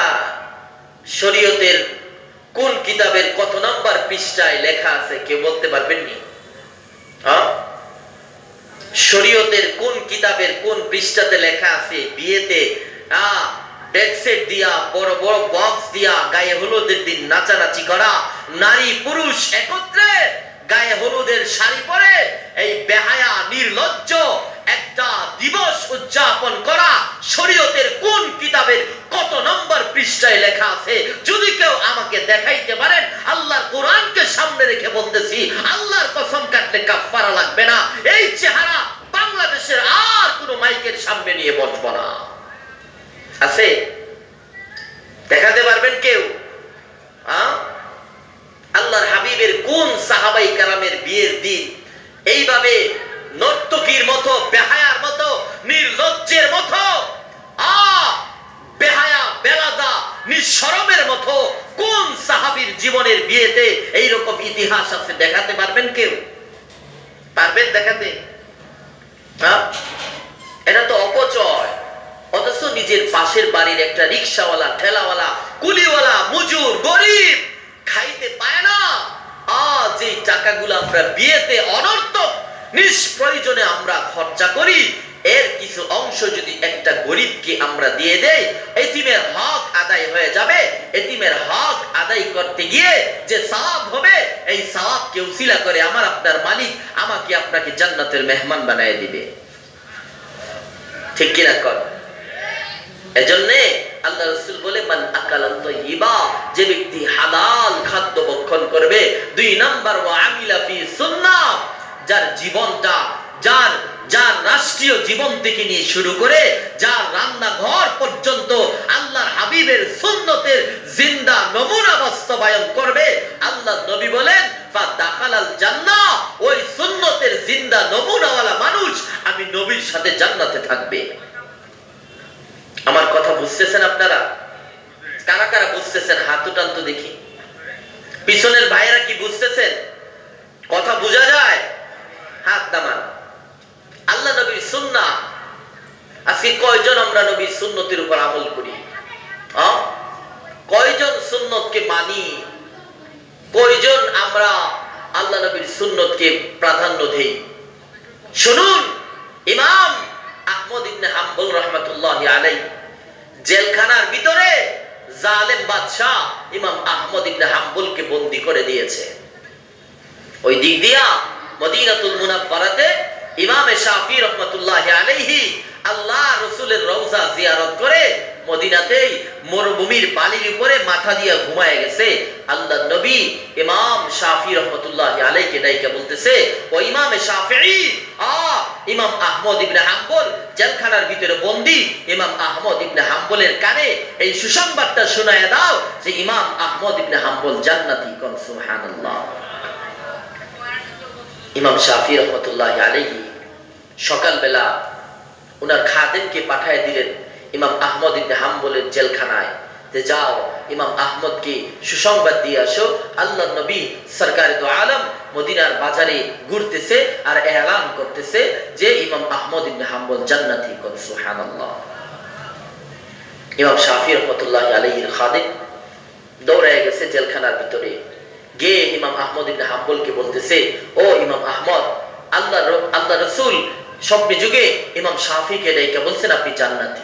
শরীয়তের কোন কিতাবের কত নাম্বার পৃষ্ঠায় লেখা আছে কেউ বলতে পারবেন নি? শরীয়তের কোন কিতাবের কোন পৃষ্ঠাতে লেখা আছে বিয়েতে ডেক্সেট দিয়া, বড় বড় বক্স দিয়া গায়ে হলুদের দিন নাচানাচি করা, নারী পুরুষ একত্রে গায়ে হলুদের শাড়ি পরে এই বেহায়া নির্লজ্জ একটা দিবস উদযাপন করা শরীয়তের কোন কিতাবের কত নম্বর পৃষ্ঠায় লেখা আছে? যদি কেউ আমাকে দেখাইতে পারেন, আল্লাহর কোরআনকে সামনে রেখে বলতেছি, আল্লাহর কসম কাটলে কাফারা লাগবে না। এই চেহারা বাংলাদেশের আর কোন মাইকের সামনে নিয়ে বসবো না। আছে? দেখাতে পারবেন কেউ? আল্লাহর হাবিবের কোন সাহাবাই কারামের বিয়ের দিন এইভাবে নর্তকীর মতো, বেহায়ার মতো, নির্লজ্জের মতো, বেহায়া বেলাদা নিঃশরমের মতো কোন সাহাবীর জীবনের বিয়েতে এইরকম ইতিহাস আছে? দেখাতে পারবেন কেউ? পারবেন দেখাতে? এটা তো অপচয়। অথচ নিজের পাশের বাড়ির একটা রিক্সাওয়ালা, ঠেলাওয়ালা, কুলিওয়ালা, মজুর, গরিব খাইতে পায় না, যে টাকাগুলো আমরা বিয়েতে অনর্থক নিষ্প্রয়োজনে আমরা খরচা করি, এর কিছু অংশ যদি একটা গরিবকে আমরা দিয়ে দেই, এতিমের হক আদায় হয়ে যাবে। এতিমের হক আদায় করতে গিয়ে যে সওয়াব হবে, এই সওয়াবকে উসিলা করে আমার আপনার মালিক আমাকে আপনাকে জান্নাতের মেহমান বানায় দিবে। ঠিক কিনা কর? এজন্য আল্লাহ রাসূল বলে, মান আকালা তাইয়্যিবা, যে ব্যক্তি হালাল খাদ্য ভক্ষণ করবে। 2 নাম্বার, ওয়া আমিলা ফি সুন্নাহ, যার জীবনটা, যার রাষ্ট্রীয় জীবন থেকে নিয়ে শুরু করে যার রান্নাঘর পর্যন্ত আল্লাহর হাবিবের সুন্নতের জিন্দা নমুনা বাস্তবায়ন করবে, আল্লাহ নবী বলেন ফাদাখালাল জান্নাহ, ওই সুন্নতের জিন্দা নমুনাওয়ালা মানুষ আমি নবীর সাথে জান্নাতে থাকবে। আমার কথা বুঝতেছেন আপনারা? কারা কারা বুঝতেছেন হাত উঠান তো দেখি। পিছনের ভাইরা কি বুঝতেছেন? কথা বোঝা যায়? হাত নামান। আল্লাহ নবীর সুন্নাহ, আজকে কয়জন আমরা নবীর সুন্নতের উপর আমল করি? কয়জন সুন্নতকে মানি? কয়জন আমরা আল্লাহ নবীর সুন্নতকে প্রাধান্য দেই? শুনুন, ইমাম আহমদ ইবনে হাম্বল রাহমাতুল্লাহি আলাইহি জেলখানার ভিতরে জালেম বাদশা ইমাম আহমদ ইবনে হাম্বলকে বন্দী করে দিয়েছে। ওই দিক দিয়া মদিনাতুল মুনাওয়ারাতে ইমাম শাফি রাহমাতুল্লাহি আলাইহি আল্লাহ রাসূলের রওজা জিয়ারত করে মদিনাতেই মরুভূমির বালির উপরে মাথা দিয়া ঘুমায় গেছে। আল্লাহ নবী ইমাম শাফি রাহমাতুল্লাহি আলাইহিকে ডাইকা বলতেছে, ও ইমাম শাফিঈ, ইমাম আহমদ ইবনে হাম্বল জেলখানার ভিতরে বন্দী। ইমাম আহমদ ইবনে হাম্বলের কানে এই সুসংবাদটা শোনায়া দাও যে ইমাম আহমদ ইবনে হাম্বল জান্নাতি। কোন সুবহানাল্লাহ। ইমাম শাফি রাহমাতুল্লাহি আলাইহি সকালবেলা উনার খাদেমকে পাঠায় দিলেন ইমাম আহমদ ইবনে হাম্বলের জেলখানায়, যে যাও ইমাম আহমদকে সুসংবাদ দিয়ে আসো, আল্লাহর নবী সরকারে দো আলম মদিনার বাজারে ঘুরতেছে আর এলান করতেছে যে ইমাম আহমদ ইবনে হাম্বল জান্নাতি। কোন সুবহানাল্লাহ। ইমাম শাফি রাহমাতুল্লাহি আলাইহির খাদেম দৌড়ায় গেছে জেলখানার ভিতরে, গিয়ে ইমাম আহমদ ইবনে হাম্বলকে বলতেছে, ও ইমাম আহমদ, আল্লাহ রাসূল স্বপ্নে যুগে ইমাম শাফিকে ডেকে বলছেন আপনি জান্নাতি।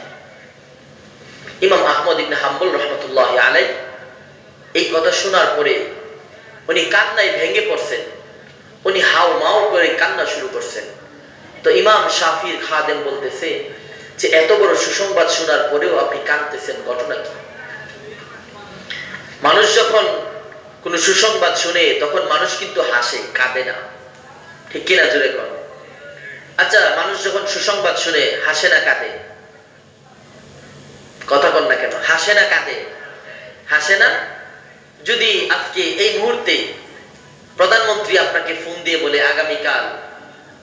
ইমাম আহমদ ইবনে হাম্বল রাহমাতুল্লাহি আলাইহি এই কথা শোনার পরে উনি কান্নায় ভেঙে পড়ছেন, উনি হাউ মাউ করে কান্না শুরু করছেন। তো ইমাম শাফির খাদেম বলতেছে যে এত বড় সুসংবাদ শোনার পরেও আপনি কাঁদতেছেন, ঘটনা কি? মানুষ যখন কোন সুসংবাদ শুনে তখন মানুষ কিন্তু হাসে, কাঁদে না, ঠিক কিনা জোরে কর। আচ্ছা, মানুষ যখন সুসংবাদ শুনে হাসে না কাঁদে? কথা বল না কেন? হাসে না কাঁদে? হাসে না। যদি আজকে এই মুহূর্তে প্রধানমন্ত্রী আপনাকে ফোন দিয়ে বলে আগামীকাল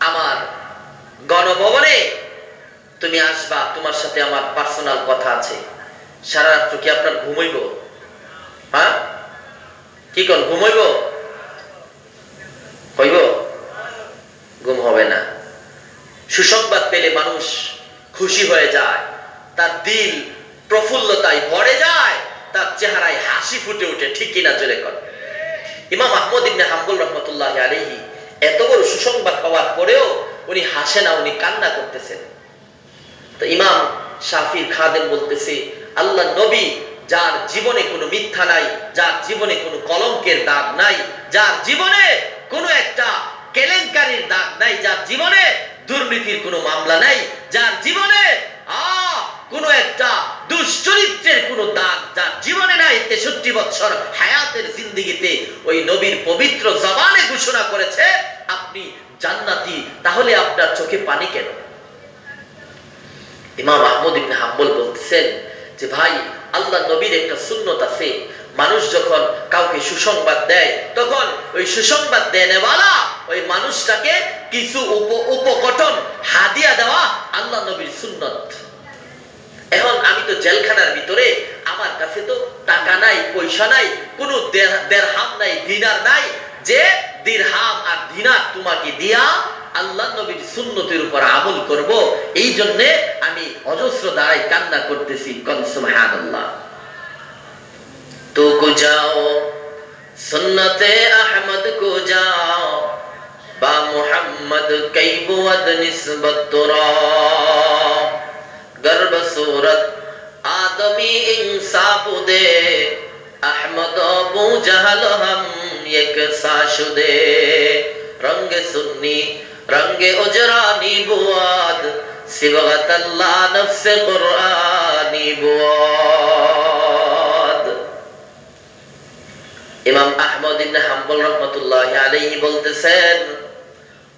আমার গণভবনে তুমি আসবা, তোমার সাথে আমার পার্সোনাল কথা আছে, সারা রাত্র কি আপনার ঘুমাইব? হ্যাঁ, কি কোন ঘুমাইব? হইব? ঘুম হবে না। সুসংবাদ পেলে মানুষ খুশি হয়ে যায়, তার দিল প্রফুল্লতায় ভরে যায়, তার চেহারায় হাসি ফুটে ওঠে, ঠিক কিনা জোরে কর। ইমাম আহমদ ইবনে হাম্বল রাহমাতুল্লাহি আলাইহি এত বড় সুসংবাদ পাওয়ার পরেও উনি হাসে না, উনি কান্না করতেছেন। তো ইমাম শাফির খাদেম বলতেছে আল্লাহ নবী যার জীবনে কোনো মিথ্যা নাই, যার জীবনে কোনো কলঙ্কের দাগ নাই, যার জীবনে কোনো একটা কেলেঙ্কারির দাগ নাই, যার জীবনে দুর্নীতির কোনো মামলা নাই, যার জীবনে কোনো একটা দুশ্চরিত্রের কোনো দাগ যার জীবনে নাই, 63 বছর হায়াতের জিন্দেগিতে ওই নবীর পবিত্র জবানে ঘোষণা করেছে আপনি জান্নাতি, তাহলে আপনার চোখে পানি কেন? ইমাম আহমদ ইবনে হাম্বল বলতেছেন যে ভাই, আল্লাহ নবীর একটা সুন্নত আছে, মানুষ যখন কাউকে সুসংবাদ দেয় তখন ওই সুসংবাদ দেনেওয়ালা ওই মানুষটাকে কিছু উপকটন হাদিয়া দেওয়া আল্লাহ নবীর সুন্নত। এখন আমি তো জেলখানার ভিতরে, আমার কাছে তো টাকা নাই, পয়সা নাই, কোনো দেরহাম নাই, দিনার নাই, যে দিরহাম আর দিনার তোমাকে দিয়া আল্লাহ নবীর সুন্নতের উপর আমল করব, এই জন্য আমি অজস্র দাঁড়াই কান্না করতেছি। কোন সুবহানাল্লাহ। তো কো যাও সুন্নতে আহমদ কো যাও, বা মুহাম্মদ কই বুদ নিসবত তোরা, गर्भ सूरत आदमी इंसाफ दे, अहमद अबू जहल हम एक साशुदे, रंग सुन्नी रंग उजरानी बुआद, सिबगत अल्लाह नफ्स कुरानी बुआद। इमाम अहमद इब्न हम्बल रहमतुल्लाहि अलैहि বলতেছেন,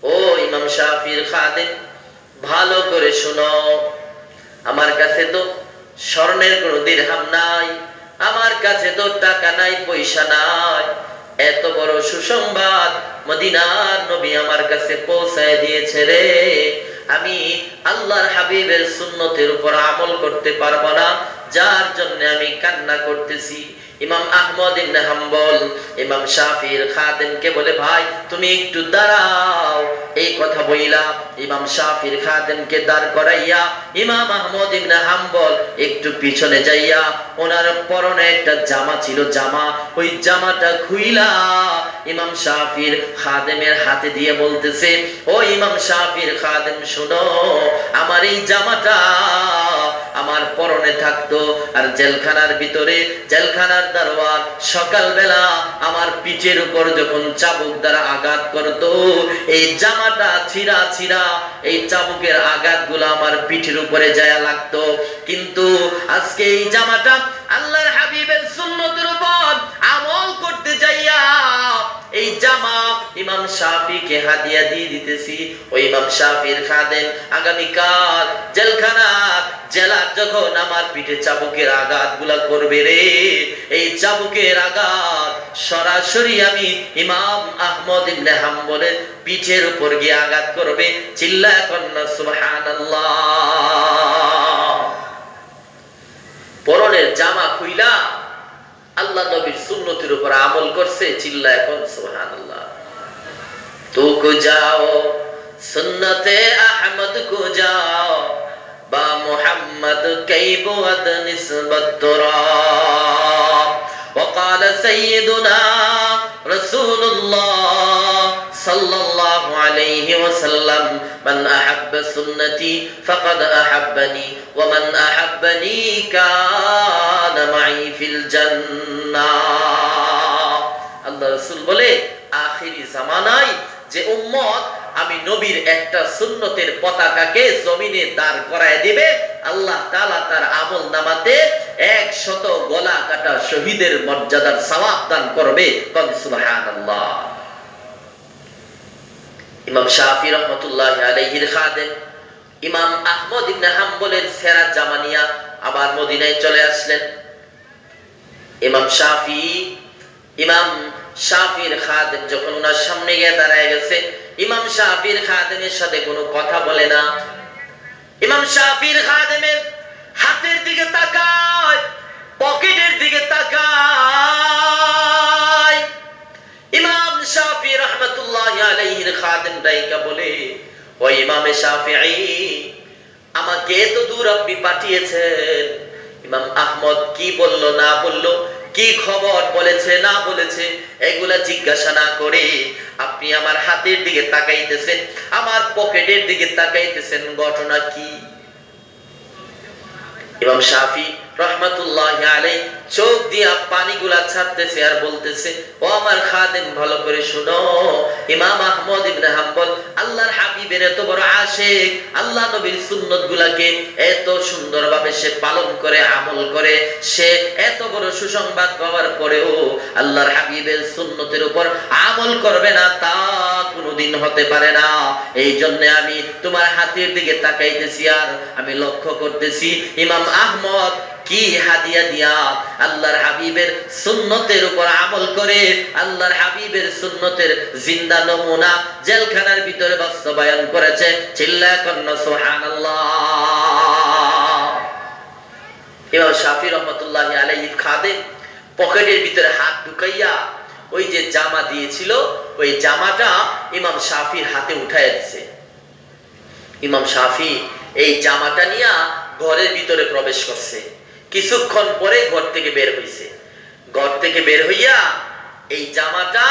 ও ইমাম শাফির খাদেম, ভালো করে শুনো, আমার কাছে তো স্বর্ণের কোনো দিরহাম নাই, আমার কাছে তো টাকা নাই, পয়সা নাই, এত বড় সুসংবাদ মদিনার নবী আমার কাছে পৌঁছায় দিয়েছে রে, আমি আল্লাহর হাবিবের সুন্নতের উপর আমল করতে পারবো না, যার জন্য আমি কান্না করতেছি। ইমাম আহমদ ইবনে হাম্বল ইমাম শাফির খাদেমকে বলে, ভাই তুমি একটু দাঁড়াও। এই কথা বইলা ইমাম শাফির খাদেমকে দাঁড় করাইয়া ইমাম আহমদ ইবনে হাম্বল একটু পিছনে যাইয়া, ওনার পরনে একটা জামা ছিল, জামা, ওই জামাটা খুইলা ইমাম শাফির খাদেমের হাতে দিয়ে বলতেছে, ও ইমাম শাফির খাদেম শোনো, আমার এই জামাটা আমার পরনে থাকতো, আর জেলখানার ভিতরে জেলখানার দারোয়ান সকালবেলা আমার পিঠের উপর যখন চাবুক দ্বারা আঘাত করত, এই জামাটা ছিঁড়া ছিঁড়া এই চাবুকের আঘাতগুলো আমার পিঠের উপরে যায় লাগতো, কিন্তু আজকে এই জামাটা আল্লাহর হাবিবের সুন্নতের উপর আমল করতে যাইয়া এই জামা ইমাম শাফিকে হাদিয়া দিয়ে দিতেছি। ওই ইমাম শাফির খাদেম আগামীকাল জেলখানার জেলার যখন আমার পিঠে চাবুকের আঘাতগুলা করবে রে, এই চাবুকের আঘাত সরাসরি আমি ইমাম আহমদ ইবনে হাম্বলের পিঠের উপর গিয়ে আঘাত করবে। চিল্লায়া কন্না সুবহানাল্লাহ। পরনের জামা খুইলা আল্লাহ নবীর সুন্নতের উপর আমল করছে, চিল্লায়া কন সুবহানাল্লাহ। তো কো যাও সুন্নতে আহমদ কো যাও, বা মুহাম্মদ কই বুদ নিসবত তোরা, وقال سيدنا رسول الله সাল্লাল্লাহু আলাইহি ওয়াসাল্লাম, মান আহাব্বা সুন্নতি ফাকাদ আহাব্বানি ওয়া মান আহাব্বানি কানা মাই ফিল জান্নাহ। আল্লাহ রাসূল বলে আখিরি জামানায় যে উম্মত আমি নবীর একটা সুন্নতের পতাকাকে জমিনে দাঁড় করায় দিবে, আল্লাহ তাআলা তার আমলনামাতে 100 গলা কাটা শহীদের মর্যাদার সওয়াব দান করবে। কোন সুবহানাল্লাহ। ইমাম শাফি রাহমাতুল্লাহি আলাইহির খাদেম ইমাম আহমদ ইবনে হাম্বলের সেরা জামানিয়া আবার মদিনায় চলে আসলেন। ইমাম শাফির খাদেম যখন ওনার সামনে গিয়ে দাঁড়ায় গেছে, ইমাম শাফির খাদেমের সাথে কোনো কথা বলে না। ইমাম শাফির খাদেমের হাতের দিকে তাকায়, পকেটের দিকে তাকায়। ইমাম শাফি রাহমাতুল্লাহি আলাইহির খাদেম ডাইকা বলে, ও ইমাম শাফিঈ, আমাকে এত দূর আপনি পাঠিয়েছেন, ইমাম আহমদ কি বলল না বলল, কি খবর বলেছে না বলেছে, এগুলা জিজ্ঞাসা না করে আপনি আমার হাতের দিকে তাকাইতেছেন, আমার পকেটের দিকে তাকাইতেছেন, ঘটনা কি? ইমাম শাফি রাহমাতুল্লাহি আলাইহি চোখ দিয়া পানিগুলা ছাড়তেছে আর বলতেছে, ও আমার খাদেম ভালো করে শুনো, ইমাম আহমদ ইবনে হাম্বল আল্লাহর হাবিবের এত বড় আশিক, আল্লাহ নবীর সুন্নতগুলাকে এত সুন্দরভাবে সে পালন করে, আমল করে, সে এত বড় সুসংবাদ পাওয়ার পরেও আল্লাহর হাবিবের সুন্নতের উপর আমল করবে না, তা কোনোদিন হতে পারে না। এই জন্য আমি তোমার হাতের দিকে তাকাইতেছি আর আমি লক্ষ্য করতেছি ইমাম আহমদ কি হাদিয়া দিয়া আল্লাহর হাবিবের সুন্নতের উপর আমল করে, আল্লাহর হাবিবের সুন্নতের জিন্দা নমুনা জেলখানার ভিতরে বাস্তবায়ন করেছে। চিল্লায়া কন্না সুবহানাল্লাহ। ইমাম শাফি রাহমাতুল্লাহি আলাইহি খাদেম পকেটের ভিতরে হাত ঢুকাইয়া ওই যে জামা দিয়েছিল, ওই জামাটা ইমাম শাফির হাতে উঠাইয়া দিয়েছে। ইমাম শাফি এই জামাটা নিয়ে ঘরের ভিতরে প্রবেশ করছে। কিছুক্ষণ পরে ঘর থেকে বের হইছে। ঘর থেকে বের হইয়া এই জামাটা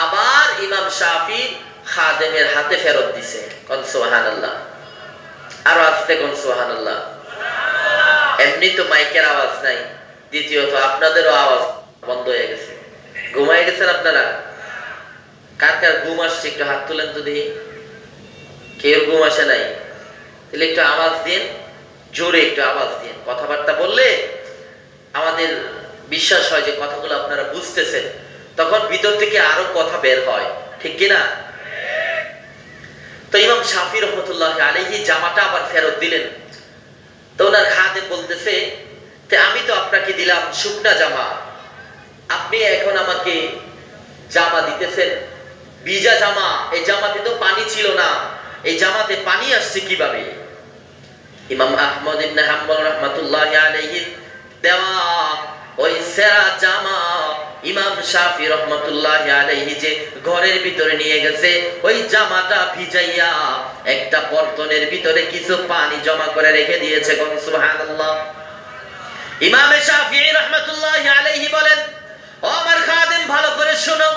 আবার ইমাম শাফি খাদেমের হাতে ফেরত দিছে। কোন সুবহানাল্লাহ। আরো আস্তে কোন সুবহানাল্লাহ। এমনি তো মাইকের আওয়াজ নাই, দ্বিতীয়ত আপনাদেরও আওয়াজ বন্ধ হয়ে গেছে। ঘুমায় গেছেন আপনারা? কার কার ঘুম আসছে একটু হাত তুলেন তো দেখি। কেউ ঘুম আসে নাই? তাহলে একটু আওয়াজ দিন, জোরে একটু আওয়াজ দিন। কথাবার্তা বললে আমাদের বিশ্বাস হয় যে কথাগুলো আপনারা বুঝতেছেন, তখন ভিতর থেকে আরো কথা বের হয়, ঠিক কিনা? তো ইমাম শাফি রাহমাতুল্লাহি আলাইহি জামাটা আবার ফেরত দিলেন। তো ওনার খাদেম বলতেছে, আমি তো আপনাকে দিলাম শুকনা জামা, আপনি এখন আমাকে জামা দিতেছেন ভিজা জামা। এই জামাতে তো পানি ছিল না, এই জামাতে পানি আসছে কিভাবে? ইমাম আহমদ ইবনে হাম্বল রাহমাতুল্লাহি আলাইহি দেওয়া ওই সেরা জামা ইমাম শাফি রাহমাতুল্লাহি আলাইহি যে ঘরের ভিতরে নিয়ে গেছে, ওই জামাটা ভিজাইয়া একটা বর্তনের ভিতরে কিছু পানি জমা করে রেখে দিয়েছে। কোন সুবহানাল্লাহ। ইমাম শাফি রাহমাতুল্লাহি আলাইহি বলেন, ও আমার খাদেম ভালো করে শোনো,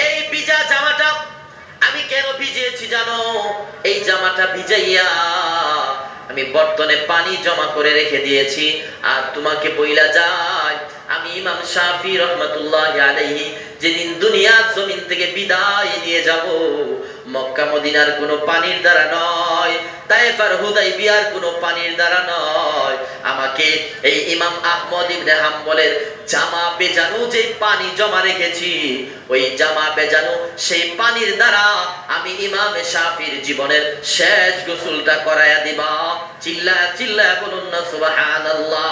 এই ভিজা জামাটা আমি কেন ভিজিয়েছি জানো? এই জামাটা ভিজাইয়া আমি বর্তনে পানি জমা করে রেখে দিয়েছি। আর তোমাকে বইলা যায়, আমি ইমাম শাফি রাহমাতুল্লাহি আলাইহি যেদিন দুনিয়ার জমিন থেকে বিদায় নিয়ে যাব, মক্কা মদিনার কোনো পানির দ্বারা নয়, তায়েফ আর হুদাইবিয়ার কোনো পানির দ্বারা নয়, আমাকে এই ইমাম আহমদ ইবনে হাম্বলের জামা বেজানো যে পানি জমা রেখেছি, ওই জামা বেজানো সেই পানির দ্বারা আমি ইমাম শাফির জীবনের শেষ গোসলটা করায়া দিবা। চিল্লায়া চিল্লায়া বলুন না সুবহানাল্লাহ।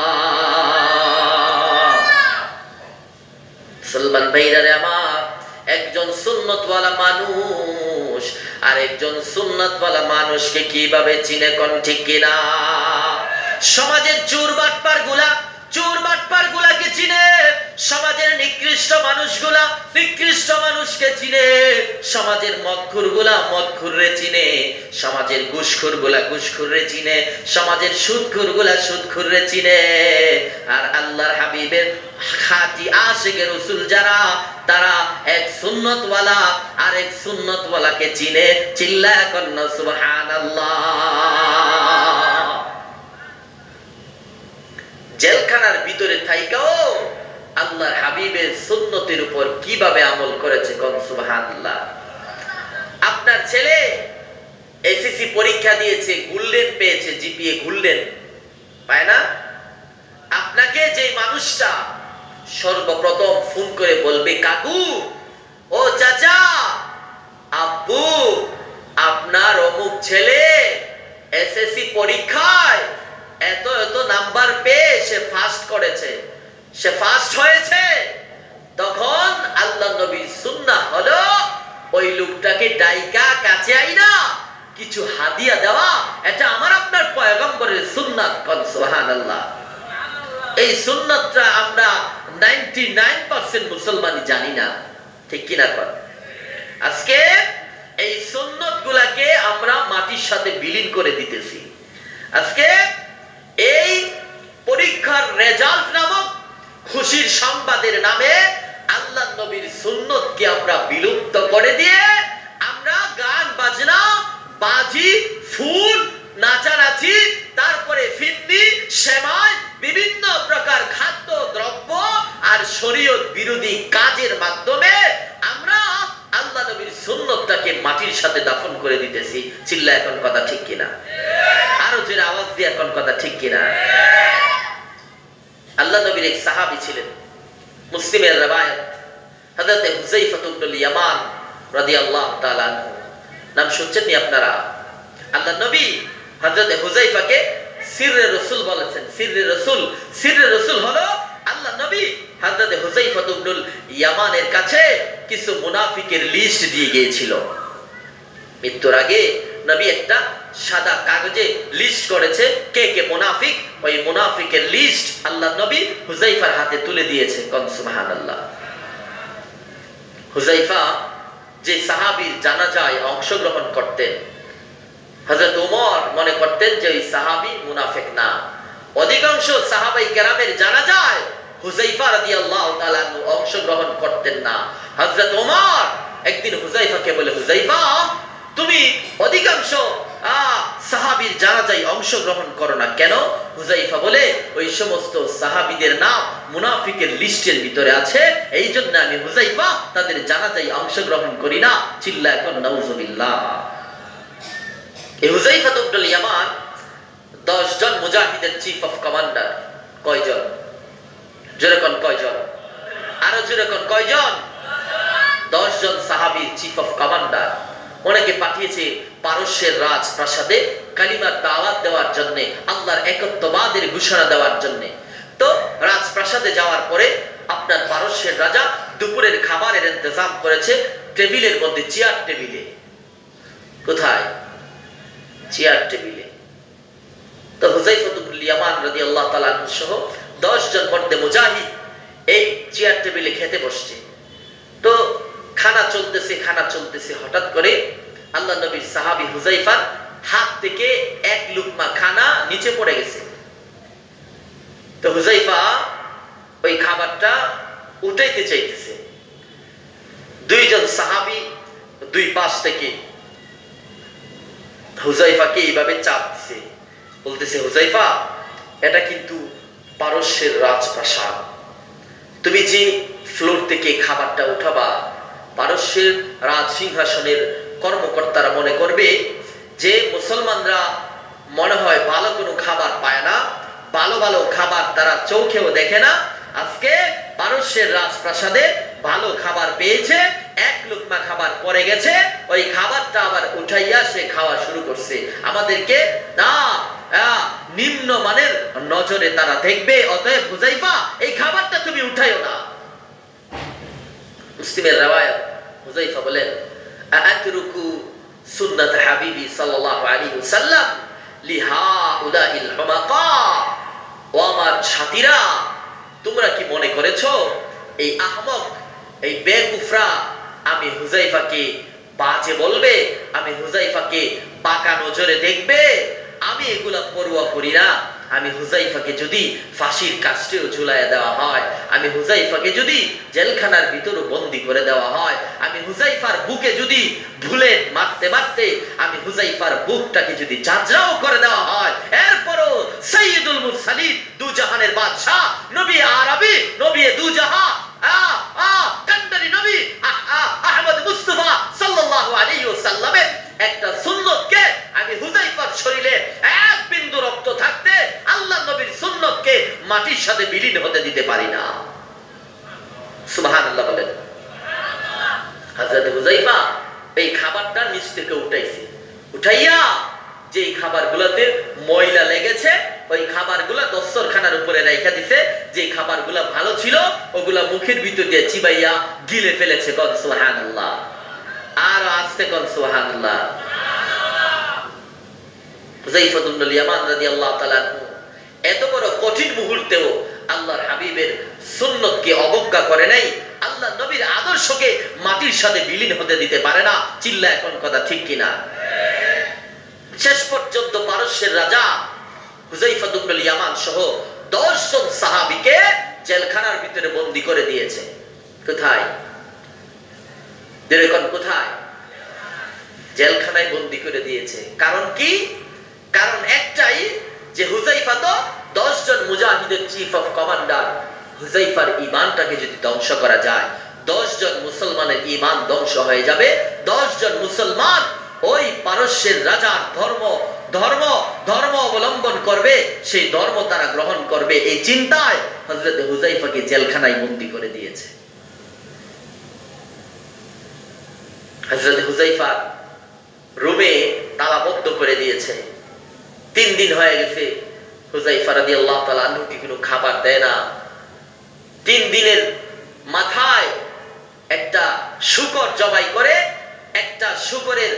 মুসলমান ভাইরা আমার, একজন সুন্নতওয়ালা মানুষ আর একজন সুন্নতওয়ালা মানুষকে কিভাবে চিনে কোন ঠিক কিনা? সমাজের চোর বাটপার গুলা চোর বাটপার গুলাকে চিনে, সমাজের নিকৃষ্ট মানুষগুলা নিকৃষ্ট মানুষকে চিনে, সমাজের মদখুর গুলা মদখুররে চিনে, সমাজের ঘুষখোর গুলা ঘুষখোররে চিনে, সমাজের সুদখোর গুলা সুদখোররে চিনে। আর আল্লাহর হাবিবের খাঁটি আশিকে রাসূল যারা, তারা এক সুন্নতওয়ালা আর এক সুন্নতওয়ালাকে চিনে। চিল্লায়া কন্না সুবহানাল্লাহ। জেলখানার ভিতরে থাইকাও আল্লাহর হাবিবের সুন্নতের উপর কিভাবে আমল করেছে কোন সুবহানাল্লাহ। আপনার ছেলে এসএসসি পরীক্ষা দিয়েছে, গোল্ডেন পেয়েছে, জিপিএ গোল্ডেন পায় না, আপনাকে যে মানুষটা সর্বপ্রথম ফোন করে বলবে, কাকু, ও চাচা, আব্বু, আপনার অমুক ছেলে এসএসসি পরীক্ষায় এত এত নাম্বার পেয়ে সে ফার্স্ট করেছে, সে ফার্স্ট হয়েছে, তখন আল্লাহ নবীর সুন্নাহ হলো ওই লোকটাকে ডাইকা কাছে আইনা কিছু হাদিয়া দেওয়া। এটা আমার আপনার পয়গম্বরের সুন্নাত। সুবহানাল্লাহ। এই সুন্নাতটা আমরা 99% মুসলমানই জানি না, ঠিক কিনা? আজকে এই সুন্নাত গুলাকে আমরা মাটির সাথে বিলীন করে দিতেছি। আজকে এই পরীক্ষার রেজাল্ট নামক খুশির সংবাদের নামে আল্লাহ নবীর সুন্নতকে আমরা বিলুপ্ত করে দিয়ে আমরা গান বাজনা, বাজি, ফুল, নাচানাচি, তারপরে ফিতনি, সেমাই, বিভিন্ন প্রকার খাদ্য দ্রব্য আর শরীয়ত বিরোধী কাজের মাধ্যমে আমরা আল্লাহ নবীর সুন্নতটাকে মাটির সাথে দাফন করে দিতেছি। চিল্লা এখন কথা ঠিক কিনা? আরো জোরে আওয়াজ দিয়ে এখন কথা ঠিক কিনা? আল্লাহ নবীর এক সাহাবী ছিলেন, মুসলিমের রওয়ায়াত, হযরত হুযায়ফা ইবনুল ইয়ামান রাদিয়াল্লাহু তাআলা আনহু। নাম শুনছেন নি আপনারা? আল্লাহ নবী হযরত হুযায়ফাকে সিররে রাসূল বলেছেন। সিররে রাসূল হলো আল্লাহ নবী হযরত হুযায়ফা ইবনুল ইয়ামানের কাছে কিছু মুনাফিকের লিস্ট দিয়ে গিয়েছিল। মৃত্যুর আগে নবী একটা সাদা কাগজে লিস্ট করেছে কে কে মুনাফিক, ওই মুনাফিকের লিস্ট আল্লাহ নবী হুযায়ফার হাতে তুলে দিয়েছে। কোন সুবহানাল্লাহ। হুযায়ফা যে সাহাবীর জানাজায় অংশগ্রহণ করতেন, হযরত ওমর মনে করতেন যে ওই সাহাবী মুনাফিক না। অধিকাংশ সাহাবাই কেরামের জানাজায় হুযায়ফা রাদিয়াল্লাহু তাআলা অংশগ্রহণ করতেন না। হযরত ওমর একদিন হুযায়ফাকে বলে, হুযায়ফা, তুমি অধিকাংশ সাহাবীর জানাজায় অংশগ্রহণ করো না কেন? হুযায়ফা বলে, ওই সমস্ত সাহাবীদের নাম মুনাফিকের লিস্টের ভিতরে আছে, এই জন্য আমি হুযায়ফা তাদের জানাজায় অংশগ্রহণ করি না। চিল্লায়া কোন নাউযুবিল্লাহ। এই হুযায়ফা ইবনুল ইয়ামান 10 জন মুজাহিদের চিফ অফ কমান্ডার। কয়জন? জোরে কোন কয়জন? আরো জোরে কোন কয়জন? 10 জন সাহাবীর চিফ অফ কমান্ডার। অনেকে পাঠিয়েছে পারস্যের রাজপ্রাসাদে কালিমার দাওয়াত দেওয়ার জন্য, আল্লাহর একত্ববাদের ঘোষণা দেওয়ার জন্য। তো রাজপ্রাসাদে যাওয়ার পরে আপনার পারস্যের রাজা দুপুরের খাবারের ইন্তজাম করেছে টেবিলের মধ্যে, চেয়ার টেবিলে। কোথায়? চেয়ার টেবিলে। তো হুযায়ফা ইবনুল ইয়ামান রাদিয়াল্লাহু তাআলা সহ 10 জন মর্দে মুজাহিদ এই চেয়ার টেবিলে খেতে বসছে। তো খানা চলতেছে, হঠাৎ করে আল্লাহ নবীর সাহাবী হুযায়ফার হাত থেকে এক লুকমা খানা নিচে পড়ে গেছে। তো হুযায়ফা ওই খাবারটা উঠাইতে চাইতেছে। 2 জন সাহাবী দুই পাশ থেকে হুযায়ফাকে এইভাবে চাপ দিছে, বলতেছে, হুযায়ফা, এটা কিন্তু পারস্যের রাজপ্রাসাদ, তুমি যে ফ্লোর থেকে খাবারটা উঠাবা, পারস্যের রাজ সিংহাসনের কর্মকর্তারা মনে করবে যে মুসলমানরা মনে হয় ভালো কোনো খাবার পায় না, ভালো ভালো খাবার তারা চোখেও দেখে না। আজকে পারস্যের রাজপ্রাসাদে ভালো খাবার পেয়েছে, এক লুকমা খাবার পড়ে গেছে, ওই খাবারটা আবার উঠাইয়া সে খাওয়া শুরু করছে। আমাদেরকে না নিম্ন মানের নজরে তারা দেখবে, অতএব হুযায়ফা এই খাবারটা তুমি উঠাইও না। মুসলিমের রাওয়ায়াত, হুযায়ফা বলেন, আতরুকু সুন্নাত হাবিবি সাল্লাল্লাহু আলাইহি ওয়াসাল্লাম লিহাউলাইল হুমাকা। ও আমার সাথীরা, তোমরা কি মনে করেছো এই আহমক, এই বেকুফরা আমি হুযায়ফাকে বাজে বলবে, আমি হুযায়ফাকে বাঁকা নজরে দেখবে? আমি এগুলা পরোয়া করি না। আমি হুযায়ফাকে যদি ফাঁসির কাস্টেও ঝুলাইয়া দেওয়া হয়, আমি হুযায়ফাকে যদি জেলখানার ভিতরে বন্দি করে দেওয়া হয়, আমি হুযায়ফার বুকে যদি বুলেট মারতে মারতে আমি হুযায়ফার বুকটাকে যদি চাজরাও করে দেওয়া হয়, এরপরও সাইয়্যিদুল মুরসালিন, দু জাহানের বাদশা, নবী আরবি, নবী দু জাহান, কান্ডারি নবী আহমদ মুস্তাফা সাল্লাল্লাহু আলাইহি ওয়াসাল্লামের একটা সুন্নতকে আমি হুযায়ফার শরীরে এক বিন্দু রক্ত থাকতে আল্লাহর নবীর সুন্নতকে মাটির সাথে বিলীন হতে দিতে পারি না। সুবহানাল্লাহ বলেন। হযরত হুযায়ফা এই খাবারটা নিচ থেকে উঠাইছে, উঠাইয়া যে খাবারগুলোতে ময়লা লেগেছে ওই খাবারগুলো দস্তরখানার উপরে রাইখা দিছে। যে খাবারগুলো ভালো ছিল ওগুলা মুখের ভিতর দিয়ে চিবাইয়া গিলে ফেলেছে। কোন সুবহানাল্লাহ, আর আস্তে কোন সুবহানাল্লাহ। হুযায়ফা ইবনুল ইয়ামান রাদিয়াল্লাহু তাআলা এত বড় কঠিন মুহূর্তেও আল্লাহর হাবিবের সুন্নতকে অবজ্ঞা করে নাই, আল্লাহর নবীর আদর্শকে মাটির সাথে বিলীন হতে দিতে পারে না। চিল্লা এখন কথা ঠিক কিনা? শেষ পর্যন্ত পারস্যের রাজা হুযায়ফা ইবনুল ইয়ামান সহ 10 জন সাহাবীকে জেলখানার ভিতরে বন্দী করে দিয়েছে। কোথায়? যেরকম কোথায়? জেলখানায় বন্দী করে দিয়েছে। কারণ কি? কারণ একটাই, যে হুযায়ফা তো 10 জন মুজাহিদের চিফ অফ কমান্ডার। হুযায়ফার ঈমানটাকে যদি ধ্বংস করা যায়, 10 জন মুসলমানের ঈমান ধ্বংস হয়ে যাবে। 10 জন মুসলমান ওই পারস্যের রাজার ধর্ম অবলম্বন করবে, সেই ধর্ম তারা গ্রহণ করবে। এই চিন্তায় হযরত হুযায়ফাকে জেলখানায় বন্দী করে দিয়েছে। হযরত হুযায়ফা রুমে তালাবদ্ধ করে দিয়েছে। 3 দিন হয়ে গেছে। হুযায়ফা রাদিয়াল্লাহু তাআলা আনহুকে কোনো খাবার দেয় না। 3 দিনের মাথায় একটা শূকর জবাই করে, একটা শূকরের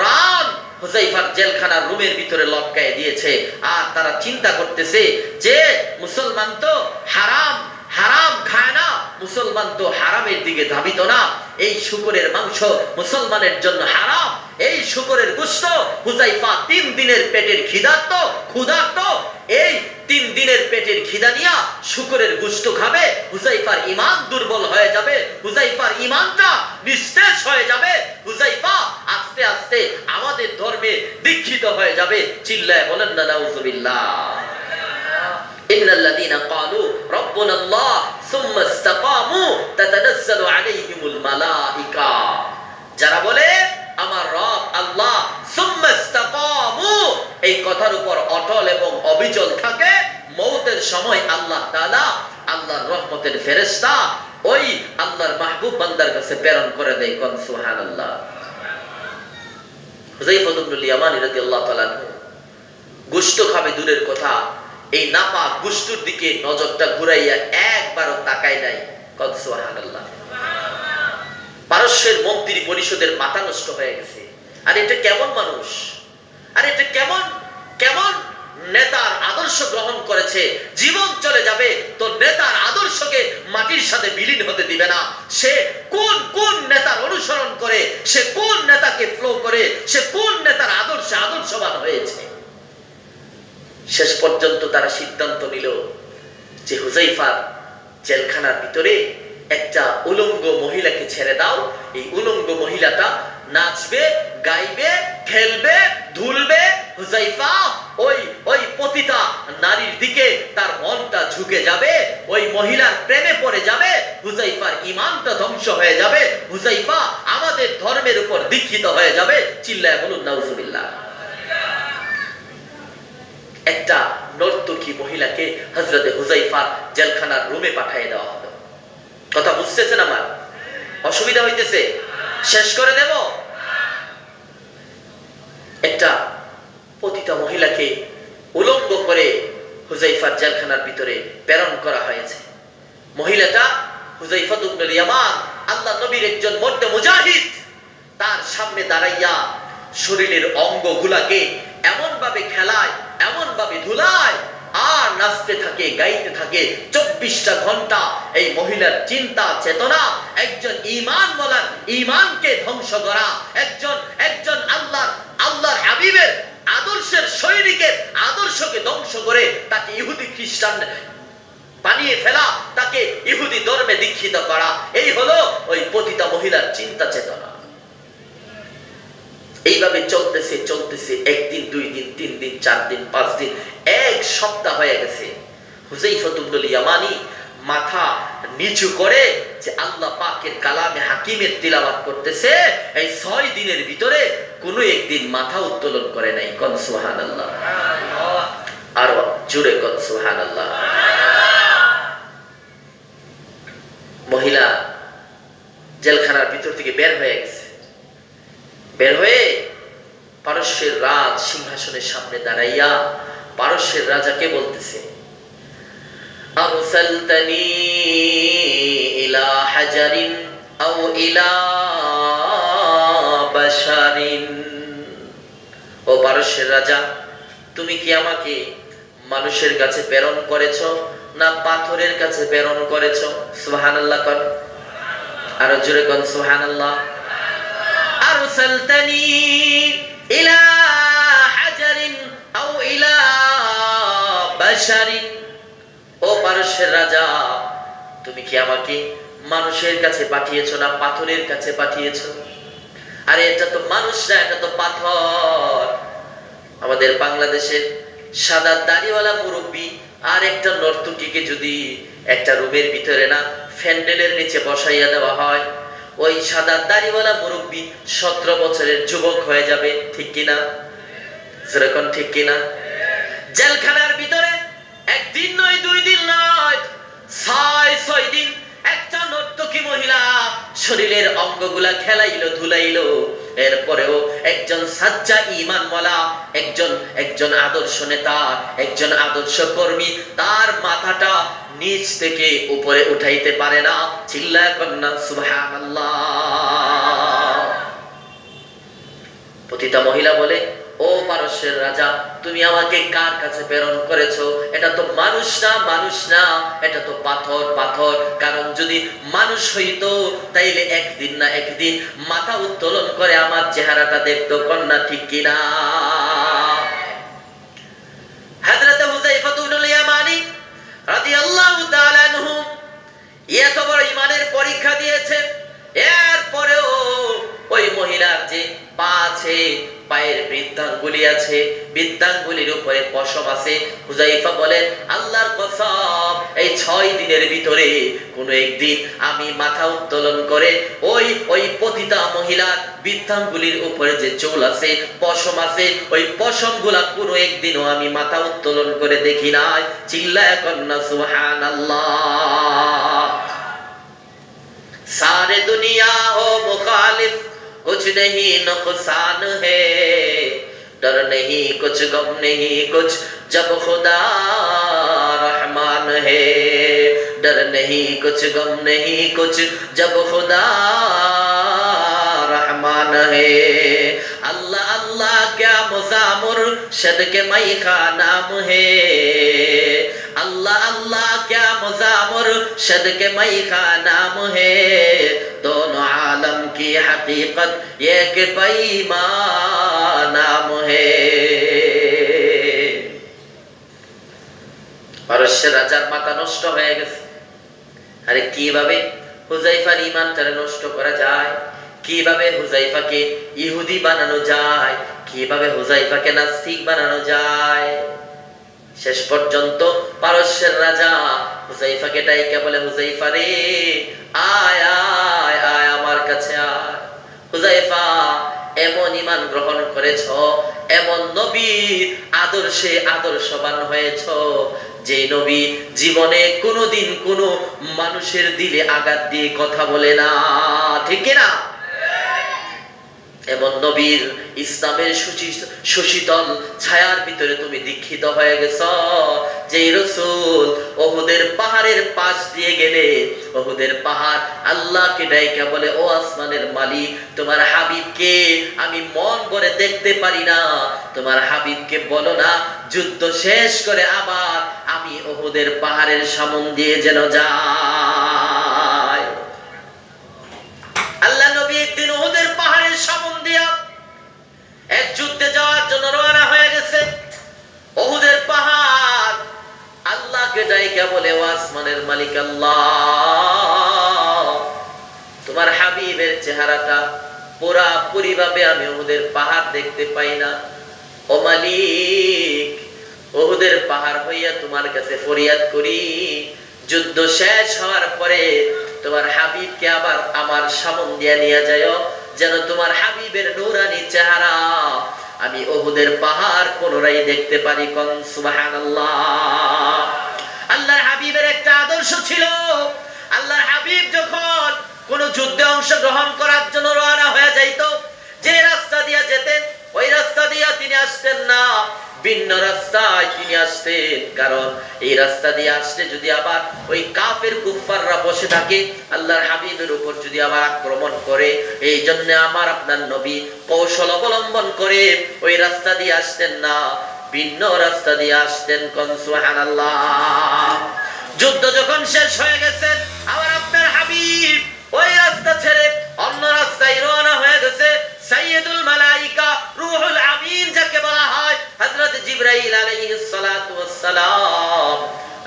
রান হুযায়ফার জেলখানার রুমের ভিতরে লটকায় দিয়েছে। আর তারা চিন্তা করতেছে যে মুসলমান তো হারাম খায় না, মুসলমান তো হারামের দিকে ধাবিত না। এই শূকরের মাংস মুসলমানের জন্য হারাম। এই শূকরের গোশত হুযায়ফা 3 দিনের পেটের ক্ষুধার্ত এই 3 দিনের পেটের খিদা নিয়া শূকরের গোশত খাবে। হুযায়ফার ঈমান দুর্বল হয়ে যাবে, হুযায়ফার ঈমানটা নিস্তেজ হয়ে যাবে। হুযায়ফা আস্তে আস্তে আমাদের ধর্মে দীক্ষিত হয়ে যাবে। চিল্লায় বলেন না নাউযুবিল্লাহ। ইন্নাল্লাযীনা ক্বালু রাব্বুনাল্লাহ সুম্মা ইসতাকামু তাতানাজ্জালু আলাইহিমুল মালায়েকা, যারা বলে আমার রব আল্লাহ, সুম্মা ইসতাকামু, এই কথার উপর অটল এবং অবিচল থাকে, মওতের সময় আল্লাহ তাআলা আল্লাহর রহমতের ফেরেশতা ওই আল্লাহর মাহবুব বান্দার কাছে প্রেরণ করে দেয়। কোন সুবহানাল্লাহ। হুযায়ফা ইবনুল ইয়ামান রাদিয়াল্লাহু তাআলা গোশত খাবে দূরের কথা, এই নাপাক গোশতের দিকে নজরটা ঘুরাইয়া একবারও তাকায় নাই। কোন সুবহানাল্লাহ। পারস্যের মন্ত্রী পরিষদের মাথা নষ্ট হয়ে গেছে। আর এটা কেমন মানুষ, আর এটা কেমন নেতার আদর্শ গ্রহণ করেছে, জীবন চলে যাবে তো নেতার আদর্শকে মাটির সাথে বিলীন হতে দিবে না। সে কোন নেতার অনুসরণ করে, সে কোন নেতাকে ফলো করে, সে কোন নেতার আদর্শবান হয়েছে। শেষ পর্যন্ত তারা সিদ্ধান্ত নিল যে হুযায়ফার জেলখানার ভিতরে একটা উলঙ্গ মহিলাকে ছেড়ে দাও। এই উলঙ্গ মহিলাটা নাচবে, গাইবে, খেলবে, ধুলবে। হুযায়ফা ওই পতিতা নারীর দিকে তার মনটা ঝুঁকে যাবে, ওই মহিলার প্রেমে পড়ে যাবে। হুযায়ফার ঈমানটা ধ্বংস হয়ে যাবে। হুযায়ফা আমাদের ধর্মের উপর দীক্ষিত হয়ে যাবে। চিল্লায় বলুন নাউযুবিল্লাহ। একটা নর্তকী মহিলাকে হযরত হুযায়ফা জেলখানার রুমে পাঠিয়ে দেওয়া হলো। কথা বুঝতেছেন আমার? অসুবিধা হইতেছে? শেষ করে দেব। একটা পতিতা মহিলাকে উলঙ্গ করে হুযায়ফার জেলখানার ভিতরে প্রেরণ করা হয়েছে। মহিলাটা হুযায়ফা ইবনুল ইয়ামান, আল্লাহ নবীর একজন মর্দে মুজাহিদ, তার সামনে দাঁড়াইয়া শরীরের অঙ্গগুলাকে এমন ভাবে খেলায়, এমন ভাবে ধুলায়, আর নাচতে থাকে, গাইতে থাকে 24টা ঘন্টা। এই মহিলার চিন্তা চেতনা একজন ঈমান বলার ঈমানকে ধ্বংস করা, একজন আল্লাহর হাবিবের আদর্শের সৈনিকের আদর্শকে ধ্বংস করে তাকে ইহুদি খ্রিস্টান বানিয়ে ফেলা, তাকে ইহুদি ধর্মে দীক্ষিত করা। এই হলো ওই পতিতা মহিলার চিন্তা চেতনা। এইভাবে চলতেছে চলতেছে, একদিন, 2 দিন, 3 দিন, 4 দিন, 5 দিন, 1 সপ্তাহ হয়ে গেছে। হুযায়ফা ইবনুল ইয়ামানি মাথা নিচু করে যে আল্লাহ পাকের কালামে হাকিমের তিলাওয়াত করতেছে, এই 6 দিনের ভিতরে কোনো একদিন মাথা উত্তোলন করে নাই। কোন সুবহানাল্লাহ, আর জোরে কোন সুবহানাল্লাহ। মহিলা জেলখানার ভিতর থেকে বের হয়ে গেছে। বের হয়ে পারস্যের রাজ সিংহাসনের সামনে দাঁড়াইয়া পারস্যের রাজাকে বলতেছে, আরসালতানি ইলা হাজারিন আও ইলা বাশারিন। ও পারস্যের রাজা, তুমি কি আমাকে মানুষের কাছে প্রেরণ করেছো না পাথরের কাছে প্রেরণ করেছো? সুবহানাল্লাহ কোন, আর জোরে কোন সুবহানাল্লাহ। আরসালতানি ইলা হাজারিন আও ইলা বাশারিন। ও পারস্যের রাজা, তুমি কি আমাকে মানুষের কাছে পাঠিয়েছো না পাথরের কাছে পাঠিয়েছো? আরে এটা তো মানুষ না, এটা তো পাথর। আমাদের বাংলাদেশের সাদা দাড়িওয়ালা মুরব্বী আর একটা নর্তকীকে যদি একটা রুমের ভিতরে না ফ্যান্ডেলের নিচে বসাইয়া দেওয়া হয়, ওই সাদা দাড়িওয়ালা মুরব্বী 17 বছরের যুবক হয়ে যাবে, ঠিক কিনা? যেরকম ঠিক কিনা? জেলখানার ভিতরে একদিন নয়, 2 দিন নয়, 6 দিন একটা নর্তকী মহিলা শরীরের অঙ্গগুলা খেলাইলো ধুলাইলো। এরপরেও একজন সাচ্চা ঈমানওয়ালা, একজন আদর্শ নেতা, একজন আদর্শ কর্মী তার মাথাটা নিচ থেকে উপরে উঠাইতে পারে না। চিল্লায়া কন্যা সুবহানাল্লাহ। পতিতা মহিলা বলে, ও পারস্যের রাজা, তুমি আমাকে কার কাছে প্রেরণ করেছো? এটা তো মানুষ না, মানুষ না, এটা তো পাথর, পাথর। কারণ যদি মানুষ হইতো তাইলে একদিন না একদিন মাথা উত্তোলন করে আমার চেহারাটা দেখতো। কন্যা ঠিক কিনা? হযরত হুযায়ফা ইবনুল ইয়ামানি রাদিয়াল্লাহু তাআলা আনহু এত বড় ঈমানের পরীক্ষা দিয়েছেন, এরপরেও ওই মহিলার যে পা আছে, পায়ের বৃদ্ধাঙ্গুলি আছে, বৃদ্ধাঙ্গুলির উপরে পশম আছে। হুযায়ফা বলেন, আল্লাহর কসম, এই 6 দিনের ভিতরে কোনো একদিন আমি মাথা উত্তোলন করে ওই পতিতা মহিলার বৃদ্ধাঙ্গুলির উপরে যে চুল আছে, পশম আছে, ওই পশমগুলা কোনো একদিনও আমি মাথা উত্তোলন করে দেখি নাই। চিল্লায়া কন্যা সুবহানাল্লাহ। सारे दुनिया हो मुखालिफ, कुछ नहीं नुकसान है, डर नहीं कुछ गम नहीं कुछ, जब खुदा रहमान है, डर नहीं कुछ गम नहीं कुछ, जब खुदा रहमान है। अल्लाह अल्लाह क्या मुजामुर शद के मई का नाम है, अल्लाह अल्लाह क्या मुजामुर शद के मई का नाम है, दोनों आलम की हकीकत ये कि पैमा नाम है। পারস্যের রাজার মাথা নষ্ট হয়ে গেছে। আরে কিভাবে হুযায়ফার ঈমানটারে নষ্ট করা যায়, কিভাবে হুযায়ফাকে ইহুদি বানানো যায়, কিভাবে হুযায়ফাকে নাস্তিক বানানো যায়। শেষ পর্যন্ত পারস্যের রাজা হুযায়ফাকে ডাইকা বলে, হুযায়ফা রে, আয় আয় আয় আমার কাছে আয়। হুযায়ফা, এমন ঈমান গ্রহণ করেছো, এমন নবীর আদর্শে আদর্শবান হয়েছো, যে নবী জীবনে কোনোদিন কোনো মানুষের দিলে আঘাত দিয়ে কথা বলে না, ঠিক কিনা? এমন নবীর ইসলামের সুশীতল ছায়ার ভিতরে তুমি দীক্ষিত হয়ে গেছ যে রাসূল ওহুদের পাহাড়ের পাশ দিয়ে গেলে ওহুদের পাহাড় আল্লাহকে ডাইকা বলে, ও আসমানের মালিক, তোমার হাবিবকে আমি মন ভরে দেখতে পারি না, তোমার হাবিবকে বলো না যুদ্ধ শেষ করে আবার আমি ওহুদের পাহাড়ের সামন দিয়ে যেন যাই। আল্লাহ নবী একদিন ওহুদের পাহাড়ের সামন দিয়া এক যুদ্ধে যাওয়ার জন্য রওনা হয়ে গেছে। ওহুদের পাহাড় আল্লাহকে ডাইকা বলে, ও আসমানের মালিক আল্লাহ, তোমার হাবিবের চেহারাটা পুরাপুরি ভাবে আমি ওহুদের পাহাড় দেখতে পাই না। ও মালিক, ওহুদের পাহাড় হইয়া তোমার কাছে ফরিয়াদ করি, যুদ্ধ শেষ হওয়ার পরে তোমার হাবিবকে আবার আমার সামন দিয়া নিয়ে যায়, যেন তোমার হাবিবের নূরানি চেহারা আমি ওহুদের পাহাড় পুনরায় দেখতে পারি। কোন সুবহানাল্লাহ। আল্লাহর হাবিবের একটা আদর্শ ছিল, আল্লাহর হাবিব যখন কোন যুদ্ধে অংশগ্রহণ করার জন্য রওনা হয়ে যাইত, যে রাস্তা দিয়ে যেতেন ওই রাস্তা দিয়ে তিনি আসতেন না, ভিন্ন রাস্তায় তিনি আসতেন। কারণ এই রাস্তা দিয়ে আসলে যদি আবার ওই কাফের কুফাররা বসে থাকে, আল্লাহর হাবিবের উপর যদি আবার আক্রমণ করে, এই জন্য আমার আপনার নবী কৌশল অবলম্বন করে ওই রাস্তা দিয়ে আসতেন না, ভিন্ন রাস্তা দিয়ে আসতেন। কোন সুবহানাল্লাহ। যুদ্ধ যখন শেষ হয়ে গেছে, আবার আপনার হাবিব ওই রাস্তা ছেড়ে অন্য রাস্তায় রওনা হয়ে গেছে। সাইয়্যিদুল মালায়েকা রূহুল আমিন যাকে বলা হয়, হযরত জিবরাইল আলাইহিস সালাতু ওয়াস সালাম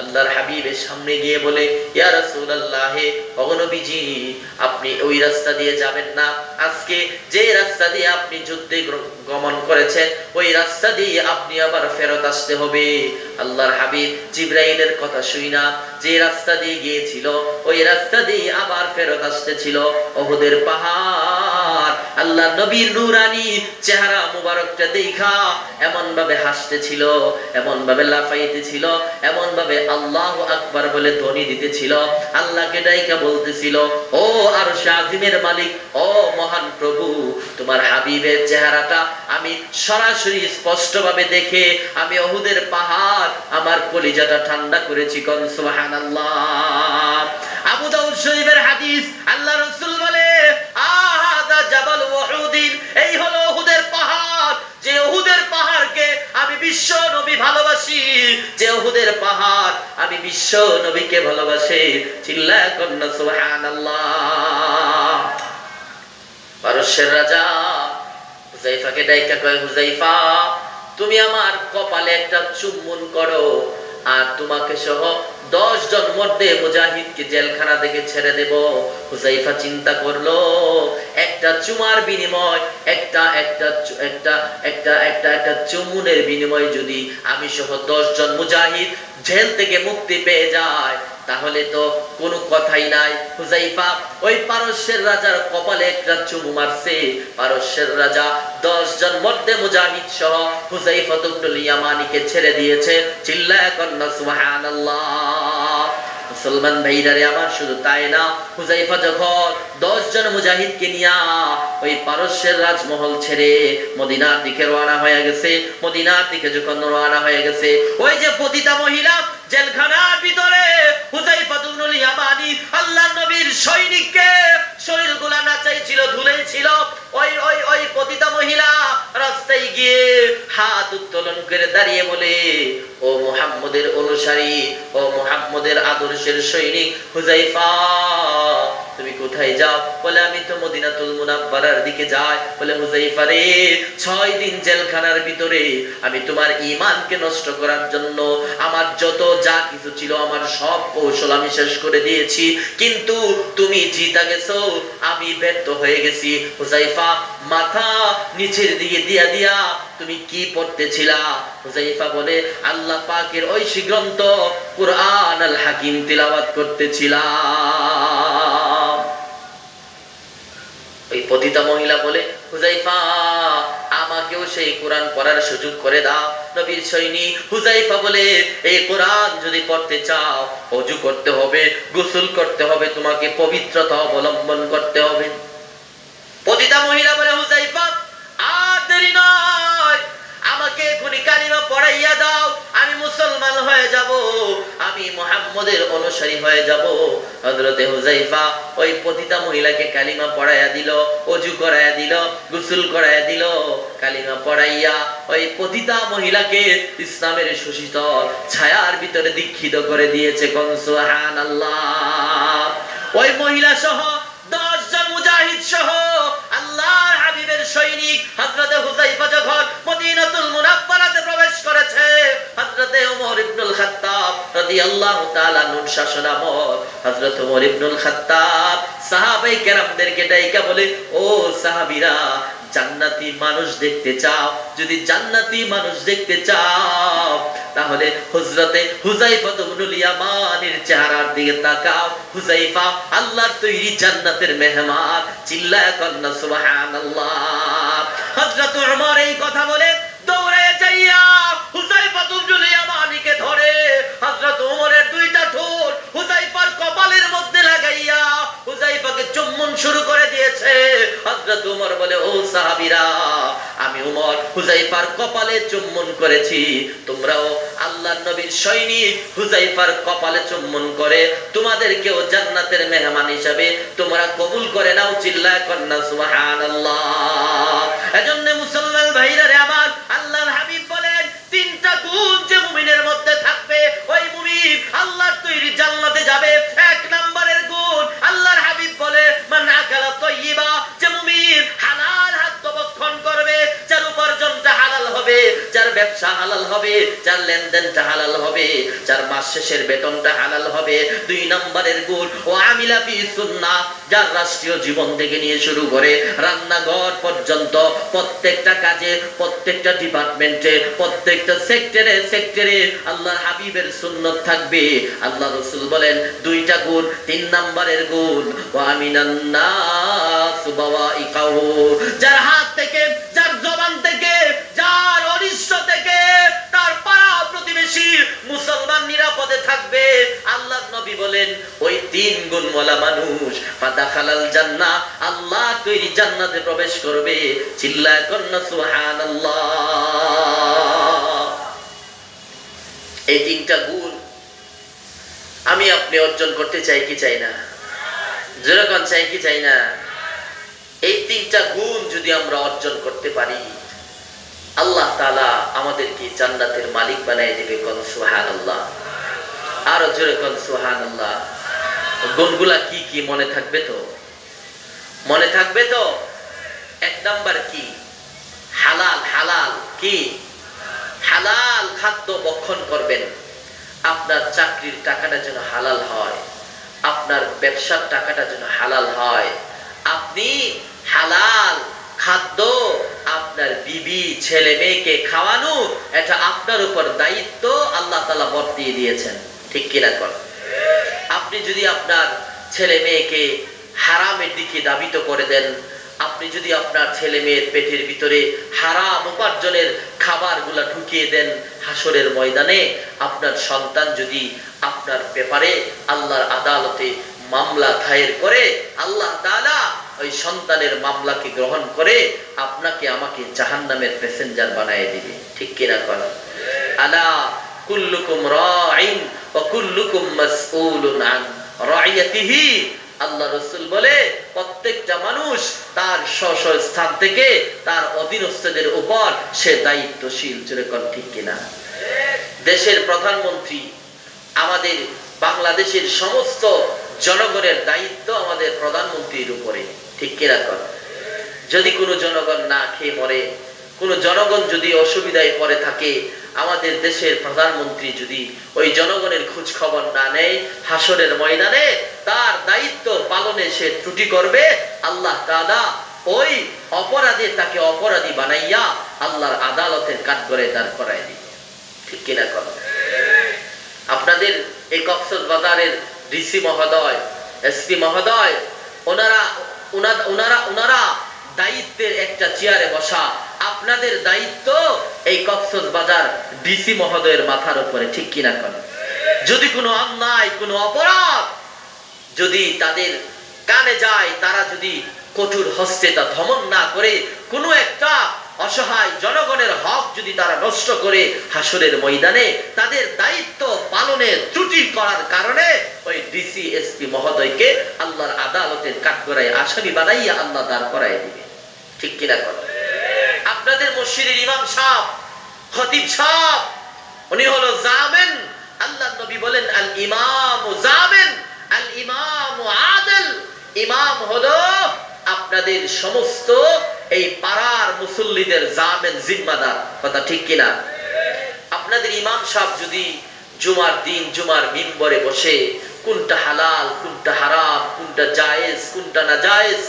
আল্লাহর হাবিবের সামনে গিয়ে বলে, ইয়া রাসূলুল্লাহ, ও নবীজি, আপনি ওই রাস্তা দিয়ে যাবেন না, আজকে যে রাস্তা দিয়ে আপনি যুদ্ধে গমন করেছেন ওই রাস্তা দিয়ে আপনি আবার ফেরত আসতে হবে। আল্লাহর হাবিব জিবরাইলের কথা শুই না যে রাস্তা দিয়ে গিয়েছিল ওই রাস্তা দিয়ে আবার ফেরত আসতেছিল। ওহুদের পাহাড় আল্লাহ নবীর নূরানি চেহারা মুবারকটা দেখা এমন ভাবে হাসতেছিল, এমন ভাবে লাফাইতেছিল, এমন ভাবে আল্লাহু আকবার বলে ধ্বনি দিতেছিল, আল্লাহকে ডাইকা বলতেছিল, ও আরশ আজিমের মালিক, ও মহান প্রভু, তোমার হাবিবের চেহারাটা আমি সরাসরি স্পষ্ট ভাবে দেখে আমি ওহুদের পাহাড় আমার কলিজাটা ঠান্ডা করেছি। কোন সুবহানাল্লাহ। আবু দাউদ শরীফের হাদিস, আল্লাহ রাসূল বলে, আহাদা জাবাল উহুদিন, এই হলো ওহুদের পাহাড়, যে ওহুদের পাহাড়কে আমি বিশ্ব নবী ভালোবাসি, যে ওহুদের পাহাড় আমি বিশ্ব নবীকে ভালোবাসি। চিল্লায়া কন্না সুবহানাল্লাহ। পারস্যের রাজা হুযায়ফাকে ডাইকা কয়, হুযায়ফা, তুমি আমার কপালে একটা চুম্বন করো আর তোমাকে সহ 10 জন মধ্যে মুজাহিদকে জেলখানা থেকে ছেড়ে দেব। হুযায়ফা চিন্তা করলো, একটা চুমার বিনিময়, একটা চুমুনের বিনিময় যদি আমি সহ 10 জন মুজাহিদ জেল থেকে মুক্তি পেয়ে যায়, তাহলে তো কোনো কথাই নাই। হুযায়ফা ওই পারস্যের রাজার কপালে একটা চুমু মারছে, পারস্যের রাজা 10 জন মধ্যে মুজাহিদ সহ হুযায়ফা ইবনুল ইয়ামানিকে ছেড়ে দিয়েছে। চিল্লায়া কন্না সুবহানাল্লাহ। মুসলমান ভাইরারে আমার, শুধু তাই না, হুযায়ফা যখন 10 জন মুজাহিদকে নিয়ে ওই পারস্যের রাজমহল ছেড়ে মদিনার দিকে রওনা হয়ে গেছে, মদিনার দিকে যখন রওনা হয়ে গেছে, ওই যে পতিতা মহিলা জেলখানার ভিতরে হুযায়ফা ইবনুল ইয়ামানি আল্লাহর নবীর সৈনিককে শরীরগুলা নাচাইছিল, ধুলাইছিল, ওই পতিতা মহিলা রাস্তায় গিয়ে হাত উত্তোলন করে দাঁড়িয়ে বলে, ও মুহাম্মদের অনুসারী, ও মুহাম্মদের আদর্শের সৈনিক হুযায়ফা, তুমি কোথায় যাও? বলে, আমি তো মদিনাতুল মুনাওয়ারার দিকে যাই। বলে, হুযায়ফা রে, 6 দিন জেলখানার ভিতরে আমি তোমার ঈমানকে নষ্ট করার জন্য আমার যত যা কিছু ছিল আমার সব কৌশল আমি শেষ করে দিয়েছি, কিন্তু তুমি জিতা গেছো, আমি ব্যর্থ হয়ে গেছি। হুযায়ফা মাথা নিচের দিকে দিয়া তুমি কি পড়তেছিলা? হুযায়ফা বলে, আল্লাহ পাকের ঐশী গ্রন্থ কুরআন আল হাকিম তিলাওয়াত করতেছিলাম। ওই পতিতা মহিলা বলে, হুযায়ফা, আমাকেও সেই কোরআন পড়ার সুযোগ করে দাও। নবীর সৈনিক হুযায়ফা বলে, এই কোরআন যদি পড়তে চাও ওযু করতে হবে, গোসল করতে হবে, তোমাকে পবিত্রতা অবলম্বন করতে হবে। পতিতা মহিলা বলে, হুযায়ফা, দেরি নয়, আমাকে এখনই কালিমা পড়াইয়া দাও, আমি মুসলমান হয়ে যাব, আমি মুহাম্মদের অনুসারী হয়ে যাব। হযরতে হুযায়ফা ওই পতিতা মহিলাকে কালিমা পড়াইয়া দিল, ওযু করাইয়া দিল, গোসল করাইয়া দিল। কালিমা পড়াইয়া ওই পতিতা মহিলাকে ইসলামের সুশীতল ছায়ার ভিতরে দীক্ষিত করে দিয়েছে। কোন সুবহানাল্লাহ। ওই মহিলা সহ 10 জন মুজাহিদ সহ আল্লাহর হাবিবের সৈনিক হযরতে হুযায়ফা যখন মদিনাতুল মুনাওয়ারাতে প্রবেশ করেছে, হযরতে ওমর ইবনুল খাত্তাব রাদিয়াল্লাহু তাআলা আনহুর শাসনামল হযরত ওমর ইবনুল খাত্তাব সাহাবায়ে কেরামদেরকে ডাইকা বলে, ও সাহাবীরা, জান্নাতি মানুষ দেখতে চাও? যদি জান্নাতি মানুষ দেখতে চাও তাহলে হযরতে হুযায়ফা ইবনুল ইয়ামানের চেহারার দিকে তাকাও। হুযায়ফা আল্লাহর তৈরি জান্নাতের মেহমান। চিল্লায়া কন্না সুবহানাল্লাহ। হযরত ওমর এই কথা বলে দৌড়ে যাইয়া হুযায়ফা ইবনুল ইয়ামানিকে ধরে হযরত ওমরের দুইটা ঠোঁট হুযায়ফার কপালের মধ্যে লাগাইয়া হুযায়ফাকে চুম্বন শুরু করে দিয়েছে। হযরত ওমর বলে, ও সাহাবীরা, আমি ওমর হুযায়ফার কপালে চুম্বন করেছি, তোমরাও আল্লাহর নবীর সৈনিক হুযায়ফার কপালে চুম্বন করে তোমাদেরকেও জান্নাতের মেহমান হিসাবে তোমরা কবুল করে নাও। চিল্লায় কন্না সুবহানাল্লাহ। এজন্য মুসলমান ভাইরা রে আমার, আল্লাহর হাবিব বলেন, তিনটা গুণ যে মুমিনের মধ্যে থাকবে ওই মুমিন আল্লাহর তৈরি জান্নাতে যাবে। 1 নম্বরের গুণ আল্লাহর হাবিব বলে, মান আকালা তাইয়্যিবা, যে মুমিন হালাল খাদ্য ভক্ষণ করবে, যার উপার্জনটা হালাল হবে, যার ব্যবসা হালাল হবে, যার লেনদেনটা হালাল হবে, যার মাস শেষের বেতনটা হালাল হবে। 2 নম্বরের গুণ ও আমিলা ফি সুন্নাহ, যার রাষ্ট্রীয় জীবন থেকে নিয়ে শুরু করে রান্নাঘর পর্যন্ত প্রত্যেকটা কাজে, প্রত্যেকটা ডিপার্টমেন্টে, প্রত্যেকটা সেক্টরে আল্লাহর হাবিবের সুন্নাত থাকবে। আল্লাহ রাসূল বলেন 2টা গুণ। 3 নম্বরের গুণ ওয়া আমিনান নাস বাওয়াইকাহু, যার হাত থেকে, যার জবান থেকে, যার অনিষ্ট থেকে তার পাড়া প্রতিবেশী মুসলমান নিরাপদে থাকবে। আল্লাহর নবী বলেন, ওই 3 গুণওয়ালা মানুষ ফাদাখালাল জান্নাহ, আল্লাহ তৈরি জান্নাতে প্রবেশ করবে। চিল্লায় কন্না সুবহানাল্লাহ। এই 3টা গুণ আমি আপনি অর্জন করতে চাই কি চাই না? যেরকম চাই কি চাই না? এই 3টা গুণ যদি আমরা অর্জন করতে পারি, আল্লাহ তাআলা আমাদেরকে জান্নাতের মালিক বানায় দিবে। কোন সুবহানাল্লাহ। আরো জোরে কোন সুবহানাল্লাহ। গুণগুলা কি কি মনে থাকবে তো? মনে থাকবে তো? 1 নাম্বার কি? হালাল। হালাল কি? হালাল খাদ্য ভক্ষণ করবেন। আপনার চাকরির টাকাটা যেন হালাল হয়, আপনার ব্যবসার টাকাটা যেন হালাল হয়। আপনি হালাল খাদ্য আপনার বিবি ছেলে মেয়েকে খাওয়ানো, এটা আপনার উপর দায়িত্ব আল্লাহ তাআলা বর্তিয়ে দিয়েছেন। ঠিক কিনা কর? আপনি যদি আপনার ছেলে মেয়েকে হারামের দিকে ধাবিত করে দেন, আপনি যদি আপনার ছেলে মেয়ের পেটের ভিতরে হারাম উপার্জনের খাবারগুলা ঢুকিয়ে দেন, হাসরের ময়দানে আপনার সন্তান যদি আপনার ব্যাপারে আল্লাহর আদালতে মামলা দায়ের করে, আল্লাহ তাআলা ওই সন্তানের মামলাকে গ্রহণ করে আপনাকে আমাকে জাহান্নামের প্যাসেঞ্জার বানায় দিবে। ঠিক কিনা কর? আলা কুল্লুকুম রাঈন ওয়া কুল্লুকুম মাসউলুন আন রাইয়াতিহি। আল্লাহ রাসূল বলে, প্রত্যেকটা মানুষ তার স্ব স্থান থেকে তার অধীনস্থদের উপর সে দায়িত্বশীল। যেরকম ঠিক কিনা? দেশের প্রধানমন্ত্রী, আমাদের বাংলাদেশের সমস্ত জনগণের দায়িত্ব আমাদের প্রধানমন্ত্রীর উপরে। ঠিক কিনা কর? যদি কোনো জনগণ না খেয়ে মরে, কোনো জনগণ যদি অসুবিধায় পড়ে থাকে, আমাদের দেশের প্রধানমন্ত্রী যদি ওই জনগণের খোঁজ খবর না নেয়, হাসরের ময়দানে তার দায়িত্ব পালনে সে ত্রুটি করবে, আল্লাহ তাআলা ওই অপরাধে তাকে অপরাধী বানাইয়া আল্লাহর আদালতের কাঠগড়ায় দাঁড় করায় দিবে। ঠিক কিনা কর? আপনাদের এই কক্সবাজারের ডিসি মহোদয়, এসপি মহোদয়, ওনারা দায়িত্বের একটা চেয়ারে বসা। আপনাদের দায়িত্ব এই কক্সবাজার ডিসি মহোদয়ের মাথার উপরে। ঠিক কিনা কর? যদি কোনো অন্যায়, কোনো অপরাধ যদি তাদের কানে যায়, তারা যদি কঠোর হস্তে তা দমন না করে কোনো একটা অসহায় জনগণের হক যদি তারা নষ্ট করে হাসরের ময়দানে তাদের দায়িত্ব পালনের ত্রুটি করার কারণে ওই ডিসি এসপি মহোদয়কে আল্লাহর আদালতের কাঠগড়ায় আসামি বানাইয়া আল্লাহ দাঁড় করায় দিবে। ঠিক কিনা কথা? আপনাদের মসজিদের ইমাম সাহেব, খতিব সাহেব, উনি হলো জামিন। আল্লাহ নবী বলেন আল ইমামু জামিন, আল ইমামু আদিল। ইমাম হলো আপনাদের সমস্ত এই পাড়ার মুসল্লিদের জামিন, জিম্মাদার। কথা ঠিক কিনা? আপনাদের ইমাম সাহেব যদি জুমার দিন জুমার মিম্বরে বসে কোনটা হালাল, কোনটা হারাম, কোনটা জায়েজ, কোনটা না জায়েজ,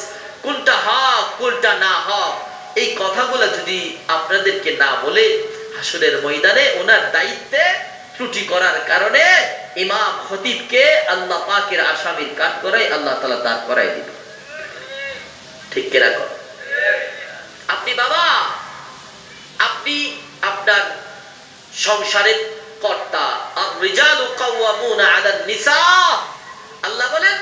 কোনটা হক, কোনটা না হক, এই কথাগুলো যদি আপনাদেরকে না বলে হাসরের ময়দানে ওনার দায়িত্বে ত্রুটি করার কারণে ইমাম খতিবকে আল্লাহ পাকের আসামির কাঠগড়ায় আল্লাহ তাআলা দাঁড় করায় দিবে। ঠিক কিনা? আপনি বাবা, আপনি আপনার সংসারের কর্তা। আর রিজালু কাওয়ামুনা আলান নিসা, আল্লাহ বলেন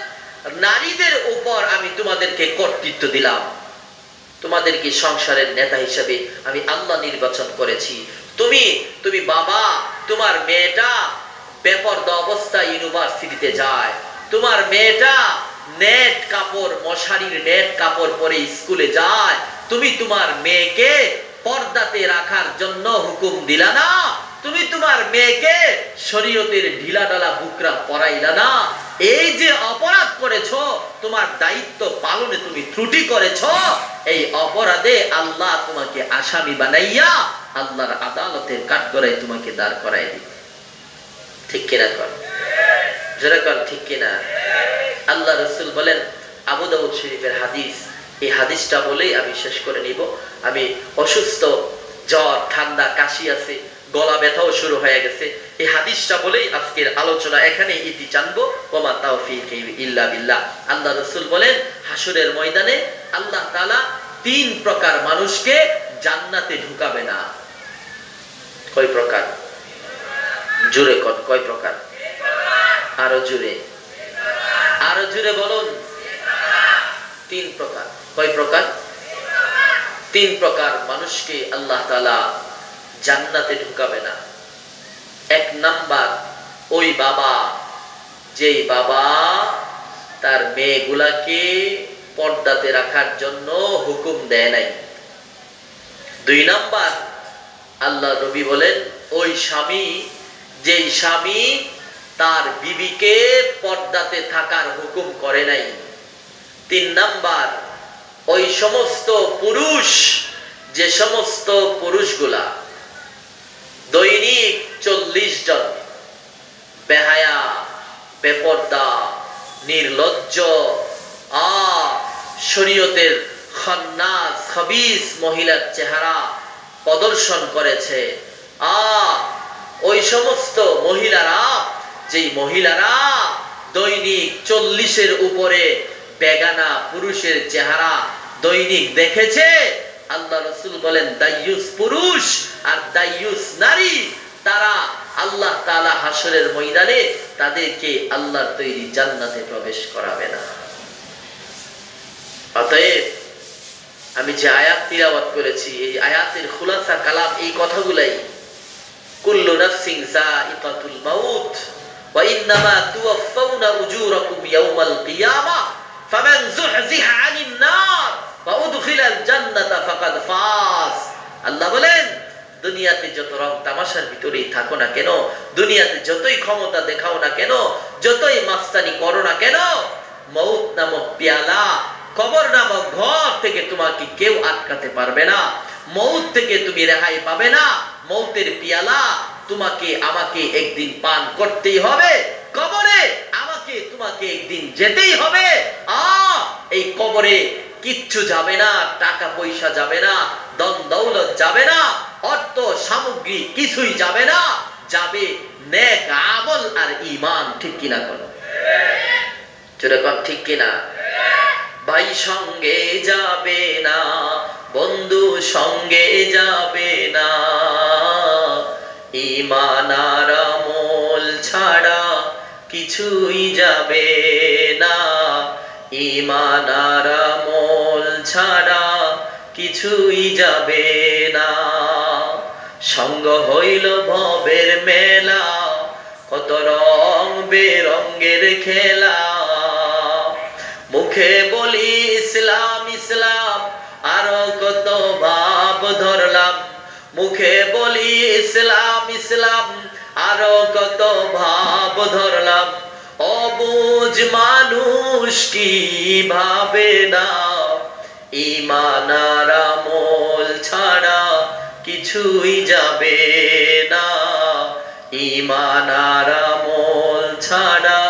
নারীদের উপর আমি তোমাদেরকে কর্তৃত্ব দিলাম, তোমাদেরকে সংসারের নেতা হিসেবে আমি আল্লাহ নির্বাচন করেছি। তুমি বাবা, তোমার মেয়েটা বেপরদা অবস্থায় ইউনিভার্সিটিতে যায়, তোমার মেয়েটা নেট কাপড়, মশারির নেট কাপড় পরে স্কুলে যায়, তুমি তোমার মেয়েকে পর্দাতে রাখার জন্য হুকুম দিলা না, তুমি তোমার মেয়েকে শরীয়তের ঢিলাঢালা বুকরা পরাইলা না। এই যে অপরাধ করেছো, তোমার দায়িত্ব পালনে তুমি ত্রুটি করেছো, এই অপরাধে আল্লাহ তোমাকে আসামি বানাইয়া আল্লাহর আদালতের কাঠগড়ায় তোমাকে দাঁড় করাই দিবে। ঠিক কিনা কর? যারা কর ঠিক কিনা? আল্লাহ রাসূল বলেন, আবু দাউদ শরীফের হাদিস, এই হাদিসটা বলেই আমি শেষ করে নিব। আমি অসুস্থ, জ্বর, ঠান্ডা, কাশি আছে, গলা ব্যথাও শুরু হয়ে গেছে। এই হাদিসটা বলেই আজকের আলোচনা এখানে ইতি টানবো। ওমা তাওফীকি ইল্লা বিল্লাহ। আল্লাহ রাসূল বলেন হাসরের ময়দানে আল্লাহ তাআলা তিন প্রকার মানুষকে জান্নাতে ঢুকাবে না। কয় প্রকার? জোরে কোন কয় প্রকার? আরো জোরে, আরো জোরে বলুন। তিন প্রকার। কয় প্রকার? তিন প্রকার মানুষকে আল্লাহ তাআলা জান্নাতে ঢুকাবে না। এক নাম্বার, ওই বাবা, যেই বাবা তার মেয়েগুলাকে পর্দাতে রাখার জন্য হুকুম দেয় নাই। দুই নাম্বার, আল্লাহ নবী বলেন ওই স্বামী, যেই স্বামী তার বিবিকে পর্দাতে থাকার হুকুম করে নাই। তিন নাম্বার, ওই সমস্ত পুরুষ, যে সমস্ত পুরুষগুলা দৈনিক 40 জন বেহায়া, বেপর্দা, নির্লজ্জ, শরীয়তের খান্নাস, খাবিস মহিলার চেহারা প্রদর্শন করেছে, ওই সমস্ত মহিলারা, যেই মহিলারা দৈনিক 40-এর উপরে বেগানা পুরুষের চেহারা দৈনিক দেখেছে, আল্লাহ রাসূল বলেন দাইয়ুস পুরুষ আর দাইয়ুস নারী, তারা আল্লাহ তাআলা হাসরের ময়দানে তাদেরকে আল্লাহর তৈরি জান্নাতে প্রবেশ করাবে না। অতএব আমি যে আয়াত তিলাওয়াত করেছি, এই আয়াতের খুলাসা কালাম এই কথাগুলাই। কুল্লু নাফসিন যায়িকাতুল মাউত ওয়া ইন্নামা তুওয়াফাউনা উজুরাকুম ইয়াওমাল কিয়ামাহ ফামান যুহযিহা আনিন নার ওয়া উদখিলাল জান্নাতা ফাকাদ ফাজ। আল্লাহ বলেন দুনিয়াতে যত রং তামাশার ভিতরেই থাকো না কেন, দুনিয়াতে যতই ক্ষমতা দেখাও না কেন, যতই মাস্তানি করো না কেন, মউত নামক পেয়ালা, কবর নামক ঘর থেকে তোমাকে কেউ আটকাতে পারবে না। মউত থেকে তুমি রেহাই পাবে না। মউতের পেয়ালা তোমাকে আমাকে একদিন পান করতেই হবে। কবরে আমাকে তোমাকে একদিন যেতেই হবে। এই কবরে কিচ্ছু যাবে না, টাকা পয়সা যাবে না, ধন দৌলত যাবে না, অর্থ সামগ্রী কিছুই যাবে না, যাবে নেক আমল আর ঈমান। ঠিক কিনা বলো? যেরকম ঠিক কিনা? ভাই সঙ্গে যাবে না, বন্ধু সঙ্গে যাবে না, ঈমান আর আমল ছাড়া কিছুই যাবে না, ঈমান আর আমল ছাড়া কিছুই যাবে না। সঙ্গ হইল ভবের মেলা, কত রং বেরঙ্গের খেলা। মুখে বলি ইসলাম ইসলাম, আরো কত ভাব ধরলাম। মুখে বলি ইসলাম ইসলাম, আরো কত ভাব ধরলাম। অবুঝ মানুষ কি ভাবে না, ঈমান আর আমল ছাড়া কিছুই যাবে না। ঈমান আর আমল ছাড়া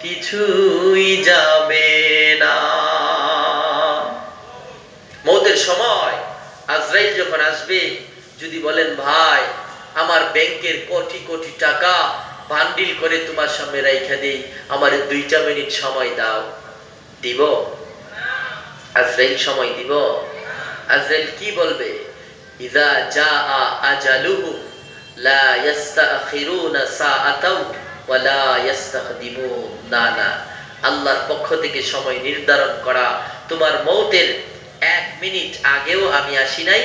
কিছুই যাবে না। মওতের সময় আজরাইল যখন আসবে, যদি বলেন ভাই আমার ব্যাংকের কোটি কোটি টাকা বান্ডিল করে তোমার সামনে রাইখা দেই, আমার 2টা মিনিট সময় দাও, দিব? আজরাইল সময় দিব? আজরাইল কি বলবে? ইযা জাআ আজালুহু লা ইস্তাখিরুনা সাআতাও ওয়া লা ইস্তাকদিমুন। না না, আল্লাহর পক্ষ থেকে সময় নির্ধারণ করা, তোমার মওতের 1 মিনিট আগেও আমি আসি নাই,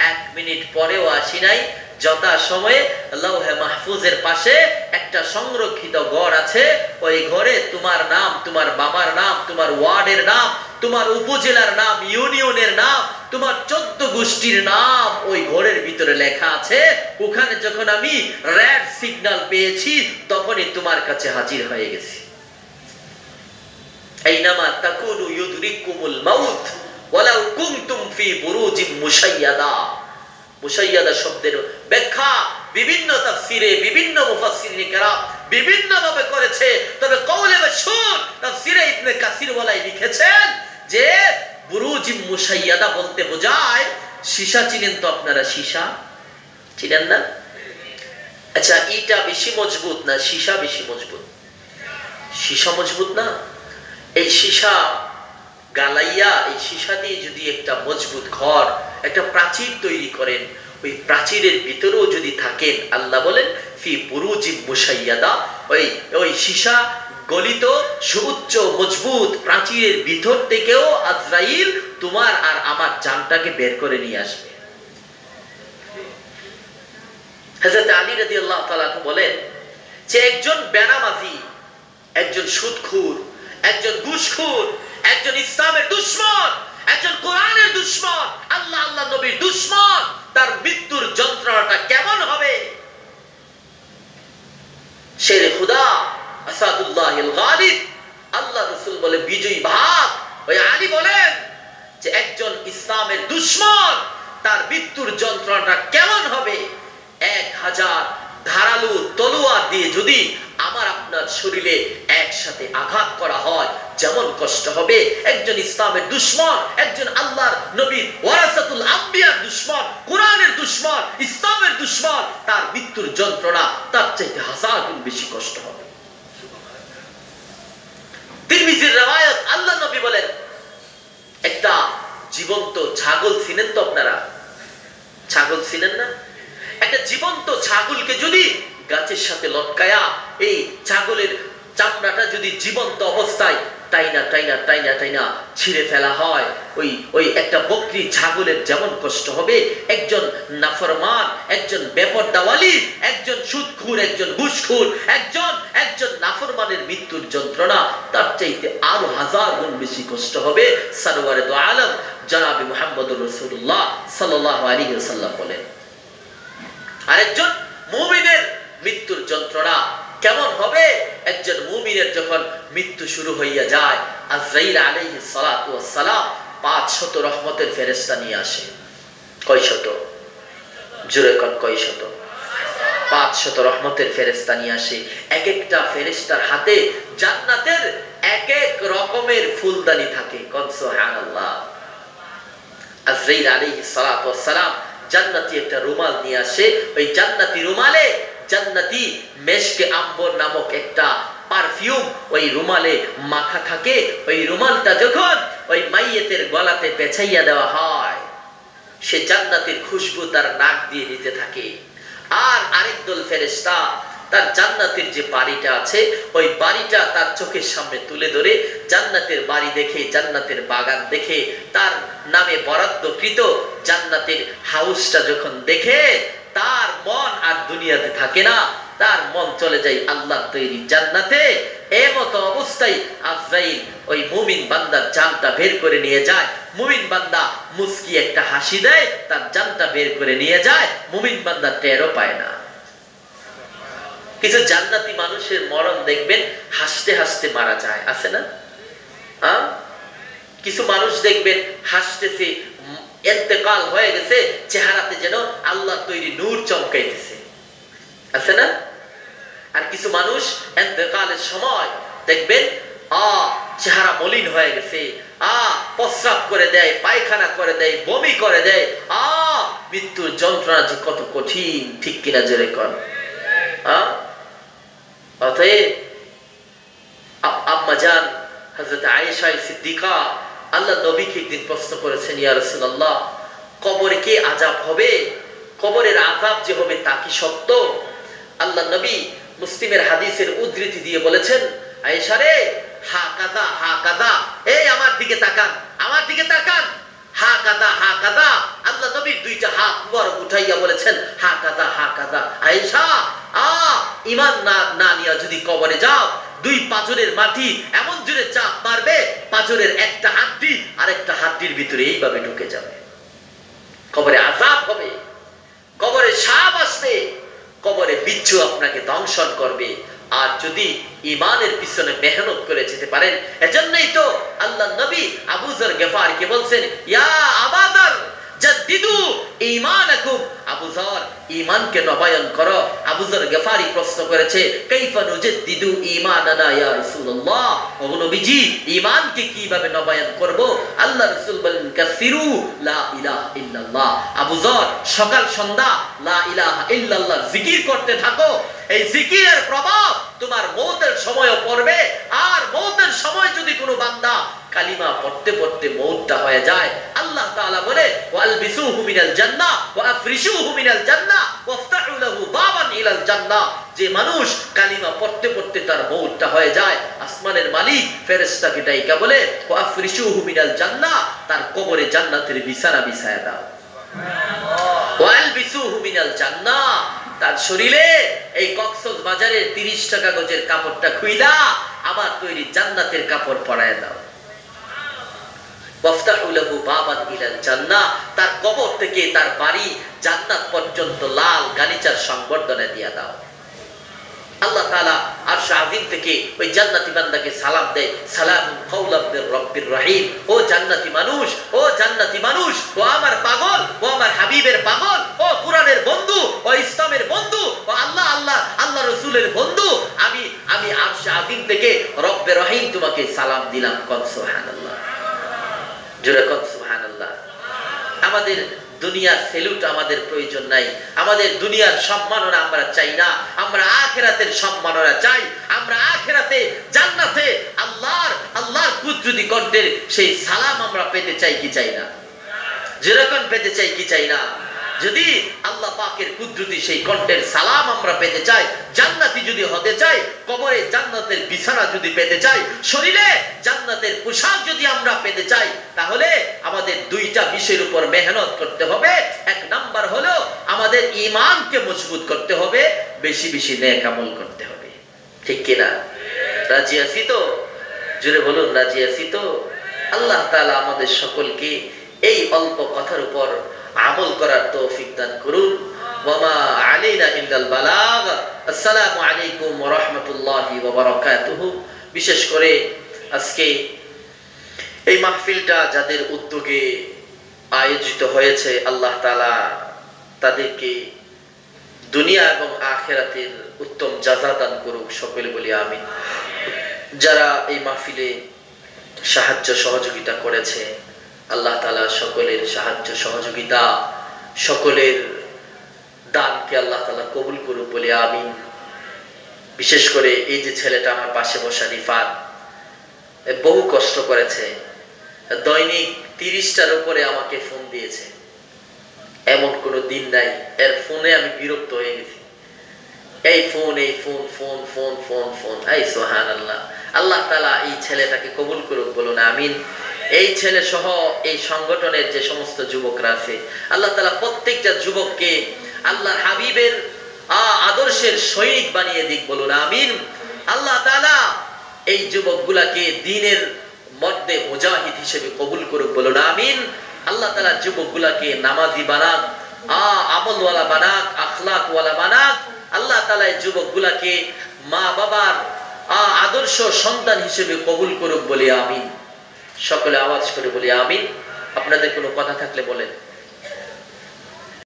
1 মিনিট পরেও আসি নাই। যথা সময়ে লৌহে মাহফুজের পাশে একটা সংরক্ষিত ঘর আছে, ওই ঘরে তোমার নাম, তোমার বাবার নাম, তোমার ওয়ার্ডের নাম, তোমার উপজেলার নাম, ইউনিয়নের নাম, তোমার 14 গোষ্ঠীর নাম ওই ঘরের ভিতরে লেখা আছে। ওখানে যখন আমি রেড সিগন্যাল পেয়েছি, তখনই তোমার কাছে হাজির হয়ে গেছি। আইনামা তাকুনু ইউদরিকুমুল মাউত ওয়ালাউ কুনতুম ফি বুরুজিম মুশাইয়াদা। মুশাইয়াদা শব্দের ব্যাখ্যা বিভিন্ন তাফসীরে বিভিন্ন মুফাসসিরিনে কেরাম বিভিন্ন ভাবে করেছে, তবে কওলে মাশহুর তাফসীরে ইবনে কাসির ওয়ালাই লিখেছেন যে বুরুজিম মুশাইয়াদা বলতে বোঝায় সীসা। চিনেন তো আপনারা সীসা? চিনেন না? আচ্ছা, ইটা বেশি মজবুত না সীসা বেশি মজবুত? সীসা মজবুত না? এই সীসা গালাইয়া, এই সীসা দিয়ে যদি একটা মজবুত ঘর, একটা প্রাচীর তৈরি করেন, ওই প্রাচীরের ভিতরেও যদি থাকেন, আল্লাহ বলেন ফি বুরুজিম মুশাইয়াদা, ওই সীসা গলিত সুউচ্চ মজবুত প্রাচীরের ভিতর থেকেও আজরাইল তোমার আর আমার জানটাকে বের করে নিয়ে আসবে। হযরত আলী রাদিয়াল্লাহু তাআলা বলেন যে একজন বেনামাজি, একজন সুদখোর, একজন ঘুষখোর, একজন ইসলামের দুশমন, একজন কোরআনের দুশমন, আল্লাহ আল্লাহ নবীর দুশমন, তার মৃত্যুর যন্ত্রণাটা কেমন হবে? শেরে খুদা আসাদুল্লাহিল গালিব, আল্লাহ রাসূল বলে বিজয়ী ভাগ। ওই আলী বলেন যে একজন ইসলামের দুশমন, তার মৃত্যুর যন্ত্রণাটা কেমন হবে? 1000 ধারালো তলোয়ার দিয়ে যদি আমার আপনার শরীরে একসাথে আঘাত করা হয়, যেমন কষ্ট হবে। একজন ইসলামের দুশমন, একজন আল্লাহর নবীর ওয়ারাসাতুল আম্বিয়ার দুশমন, কোরআনের দুশমন, ইসলামের দুশমন, তার মৃত্যুর যন্ত্রণা তার চাইতে 1000 গুণ বেশি কষ্ট হবে। তিরমিজির রওয়ায়াত, আল্লাহ নবী বলেন একটা জীবন্ত ছাগল, চিনেন তো আপনারা? ছাগল চিনেন না? একটা জীবন্ত ছাগলকে যদি গাছের সাথে লটকায়া এই ছাগলের চামড়াটা যদি জীবন্ত অবস্থায় টাইনা টাইনা টাইনা টাইনা ছিঁড়ে ফেলা হয়, ওই একটা বকরি ছাগলের যেমন কষ্ট হবে, একজন নাফরমান, একজন বেপরদাওয়ালি, একজন সুদখোর, একজন ঘুষখোর, একজন নাফরমানের মৃত্যুর যন্ত্রণা তার চাইতে আরো 1000 গুণ বেশি কষ্ট হবে। সরওয়ারে দু আলম জনাবে মুহাম্মদুর রাসূলুল্লাহ সাল্লাল্লাহু আলাইহি ওয়াসাল্লাম বলেন। আরেকজন মুমিনের মৃত্যুর যন্ত্রণা কেমন হবে? একজন মুমিনের যখন মৃত্যু শুরু হইয়া যায়, আজরাইল আলাইহিস সালাতু ওয়াস সালাম 500 রহমতের ফেরেশতা নিয়ে আসে। কয় শত? জোরে কোন কয় শত? 500 রহমতের ফেরেশতা নিয়ে আসে। এক একটা ফেরেশতার হাতে জান্নাতের এক এক রকমের ফুলদানি থাকে। কোন সুবহানাল্লাহ। আজরাইল আলাইহিস সালাতু ওয়াস সালাম জান্নাতি একটা রুমাল নিয়ে আসে। ওই জান্নাতি রুমালে জান্নাতি মেশকে আম্বর নামক একটা পারফিউম ওই রুমালে মাখা থাকে। ওই রুমালটা যখন ওই মাইয়েতের গলাতে পেঁচাইয়া দেওয়া হয়, সে জান্নাতের খুশবু তার নাক দিয়ে নিতে থাকে। আর আরেক দল ফেরেশতা তার জান্নাতের যে বাড়িটা আছে ওই বাড়িটা তার চোখের সামনে তুলে ধরে জান্নাতের বাড়ি দেখে, জান্নাতের বাগান দেখে, তার নামে বরাদ্দকৃত জান্নাতের হাউসটা যখন দেখে তার মন আর দুনিয়াতে থাকে না, তার মন চলে যায় আল্লাহর তৈরি জান্নাতে। এমতো অবস্থায় আজরাইল ওই মুমিন বান্দার জানটা বের করে নিয়ে যায়। মুমিন বান্দা মুস্কি একটা হাসি দেয়, তার জানটা বের করে নিয়ে যায়, মুমিন বান্দা টেরও পায় না। কিছু জান্নাতি মানুষের মরণ দেখবেন হাসতে হাসতে মারা যায়, আছে না? কিছু মানুষ দেখবেন হাসতেছে, ইন্তেকাল হয়ে গেছে, চেহারাতে যেন আল্লাহর তৈরি নূর চমকাইতেছে, আছে না? আর কিছু মানুষ ইন্তেকালের সময় দেখবেন চেহারা মলিন হয়ে গেছে, প্রস্রাব করে দেয়, পায়খানা করে দেয়, বমি করে দেয়। মৃত্যুর যন্ত্রণা যে কত কঠিন, ঠিক কিনা জোরে কর। অতএব আম্মা জান হযরত আয়েশা সিদ্দিকা আল্লাহ নবীকে একদিন প্রশ্ন করেছেন, ইয়া রাসূলুল্লাহ, কবরে কি আযাব হবে? কবরের আযাব যে হবে তা কি সত্য? আল্লাহ নবী মুসলিমের হাদিসের উদ্ধৃতি দিয়ে বলেছেন, আয়েশা রে, হা কাদা হা কাদা, এই আমার দিকে তাকান, আমার দিকে তাকান, হা কাদা হা কাদা। আল্লাহ নবীর দুইটা হাত মুবারক উঠাইয়া বলেছেন, হা কাদা হা কাদা। আয়েশা, ঈমান না নিয়া যদি কবরে যাও, দুই পাঁজরের মাটি এমন জোরে চাপ মারবে, পাঁজরের একটা হাড্ডি আর একটা হাড্ডির ভিতরে এইভাবে ঢুকে যাবে। কবরে আযাব হবে, কবরে সাপ আসবে, কবরে বিচ্ছু আপনাকে দংশন করবে। আর যদি ঈমানের পিছনে মেহনত করে যেতে পারেন, এজন্যই তো আল্লাহ নবী আবু যর গফারকে বলছেন, ইয়া আবা যর জাদ্দিদু ঈমানাকুম, আবু যর ঈমানকে নবায়ন করো। আবু যর গফারি প্রশ্ন করেছে, কাইফা নুজাদ্দিদু ঈমানানা ইয়া রাসূলুল্লাহ, ও নবীজি ঈমানকে কিভাবে নবায়ন করব? আল্লাহ রাসূল বলেন, কাসিরু লা ইলাহা ইল্লাল্লাহ। আবু যর সকাল সন্ধ্যা লা ইলাহা ইল্লাল্লাহ জিকির করতে থাকো। এই জিকিরের প্রভাব তোমার মওতের সময়ও পড়বে। আর মওতের সময় যদি কোনো বান্দা কালিমা পড়তে পড়তে মওতটা হয়ে যায়, আল্লাহ তাআলা বলে, ওয়ালবিসুহু মিনাল জান্নাহ ওয়া আফরিশুহু মিনাল জান্নাহ ওয়াফতাহু লাহু বাবান ইলাল জান্নাহ। যে মানুষ কালিমা পড়তে পড়তে তার মওতটা হয়ে যায়, আসমানের মালিক ফেরেশতাকে ডাইকা বলে, ওয়া আফরিশুহু মিনাল জান্নাহ, তার কবরে জান্নাতের বিছানা বিছায়া দাও। ওয়ালবিসুহু মিনাল জান্নাহ, তার শরীরে এই কক্সবাজারের 30 টাকা গজের কাপড়টা খুইলা আমার তৈরি জান্নাতের কাপড় পরায় দাও। ওয়াফতাহু লাহু বাবান ইলাল জান্নাহ, তার কবর থেকে তার বাড়ি জান্নাত পর্যন্ত লাল গালিচার সংবর্ধনা দিয়া দাও। আল্লাহ তাআলা আরশ আযীম থেকে ওই জান্নাতি বান্দাকে সালাম দেয়, সালামুন কাওলাম মির রাব্বির রহিম। ও জান্নাতি মানুষ, ও জান্নাতি মানুষ, ও আমার পাগল, ও আমার হাবিবের পাগল, ও কুরআনের বন্ধু, ও ইসলামের বন্ধু, ও আল্লাহ রাসূলের বন্ধু, আমি আরশ আযীম থেকে রব্বে রহিম তোমাকে সালাম দিলাম। কন সুবহানাল্লাহ, জোরে কন সুবহানাল্লাহ। আমাদের দুনিয়ার সেলুট আমাদের প্রয়োজন নাই, আমাদের দুনিয়ার সম্মাননা আমরা চাই না, আমরা আখিরাতের সম্মাননা চাই। আমরা আখিরাতে জান্নাতে আল্লাহর কুদরতি কণ্ঠের সেই সালাম আমরা পেতে চাই কি চাই না? যেরকম পেতে চাই কি চাই না? যদি আল্লাহ পাকের কুদরতি সেই কণ্ঠের সালাম আমরা পেতে চাই, জান্নাতি যদি হতে চাই, কবরে জান্নাতের বিছানা যদি পেতে চাই, শরীরে জান্নাতের পোশাক যদি আমরা পেতে চাই, তাহলে আমাদের দুইটা বিষয়ের উপর মেহনত করতে হবে। এক নাম্বার হলো আমাদের ঈমানকে মজবুত করতে হবে, বেশি বেশি নেক আমল করতে হবে, ঠিক কিনা? রাজি আছি তো? জোরে বলুন, রাজি আছি তো? আল্লাহ তাআলা আমাদের সকলকে এই অল্প কথার উপর আমল করার তৌফিক দান করুন। ওয়ামা আলাইনা ইল্লাল বালাগ। আসসালামু আলাইকুম ওয়া রাহমাতুল্লাহি ওয়া বারাকাতুহু। বিশেষ করে আজকে এই মাহফিলটা যাদের উদ্যোগে আয়োজিত হয়েছে, আল্লাহ তাআলা তাদেরকে দুনিয়া এবং আখিরাতের উত্তম জাযা দান করুক, সকলে বলি আমিন। যারা এই মাহফিলে সাহায্য সহযোগিতা করেছে, আল্লাহ তাআলা সকলের সাহায্য সহযোগিতা, সকলের দানকে আল্লাহ তাআলা কবুল করুক বলে আমিন। বিশেষ করে এই যে ছেলেটা আমার পাশে বসা রিফাত, বহু কষ্ট করেছে, দৈনিক 30টার উপরে আমাকে ফোন দিয়েছে, এমন কোনো দিন নাই এর ফোনে আমি বিরক্ত হয়ে গেছি। এই ফোন, এই phone, phone, phone, phone, phone. এই সুবহানাল্লাহ। আল্লাহ তাআলা এই ছেলেটাকে কবুল করুক, বলুন আমিন। এই ছেলে সহ এই সংগঠনের যে সমস্ত যুবকরা আছে, আল্লাহ তাআলা প্রত্যেকটা যুবককে আল্লাহর হাবিবের আদর্শের সৈনিক বানিয়ে দিক, বলুন আমিন। আল্লাহ তাআলা এই যুবকগুলাকে দ্বীনের মধ্যে মুজাহিদ হিসেবে কবুল করুক, বলুন আমিন। আল্লাহ তাআলা যুবকগুলাকে নামাজি বানাক, আমলওয়ালা বানাক, আখলাকওয়ালা বানাক। আল্লাহ তাআলা এই যুবকগুলাকে মা বাবার আদর্শ সন্তান হিসেবে কবুল করুক, বলি আমিন। সকলে আওয়াজ করে বলি আমিন। আপনাদের কোনো কথা থাকলে বলেন।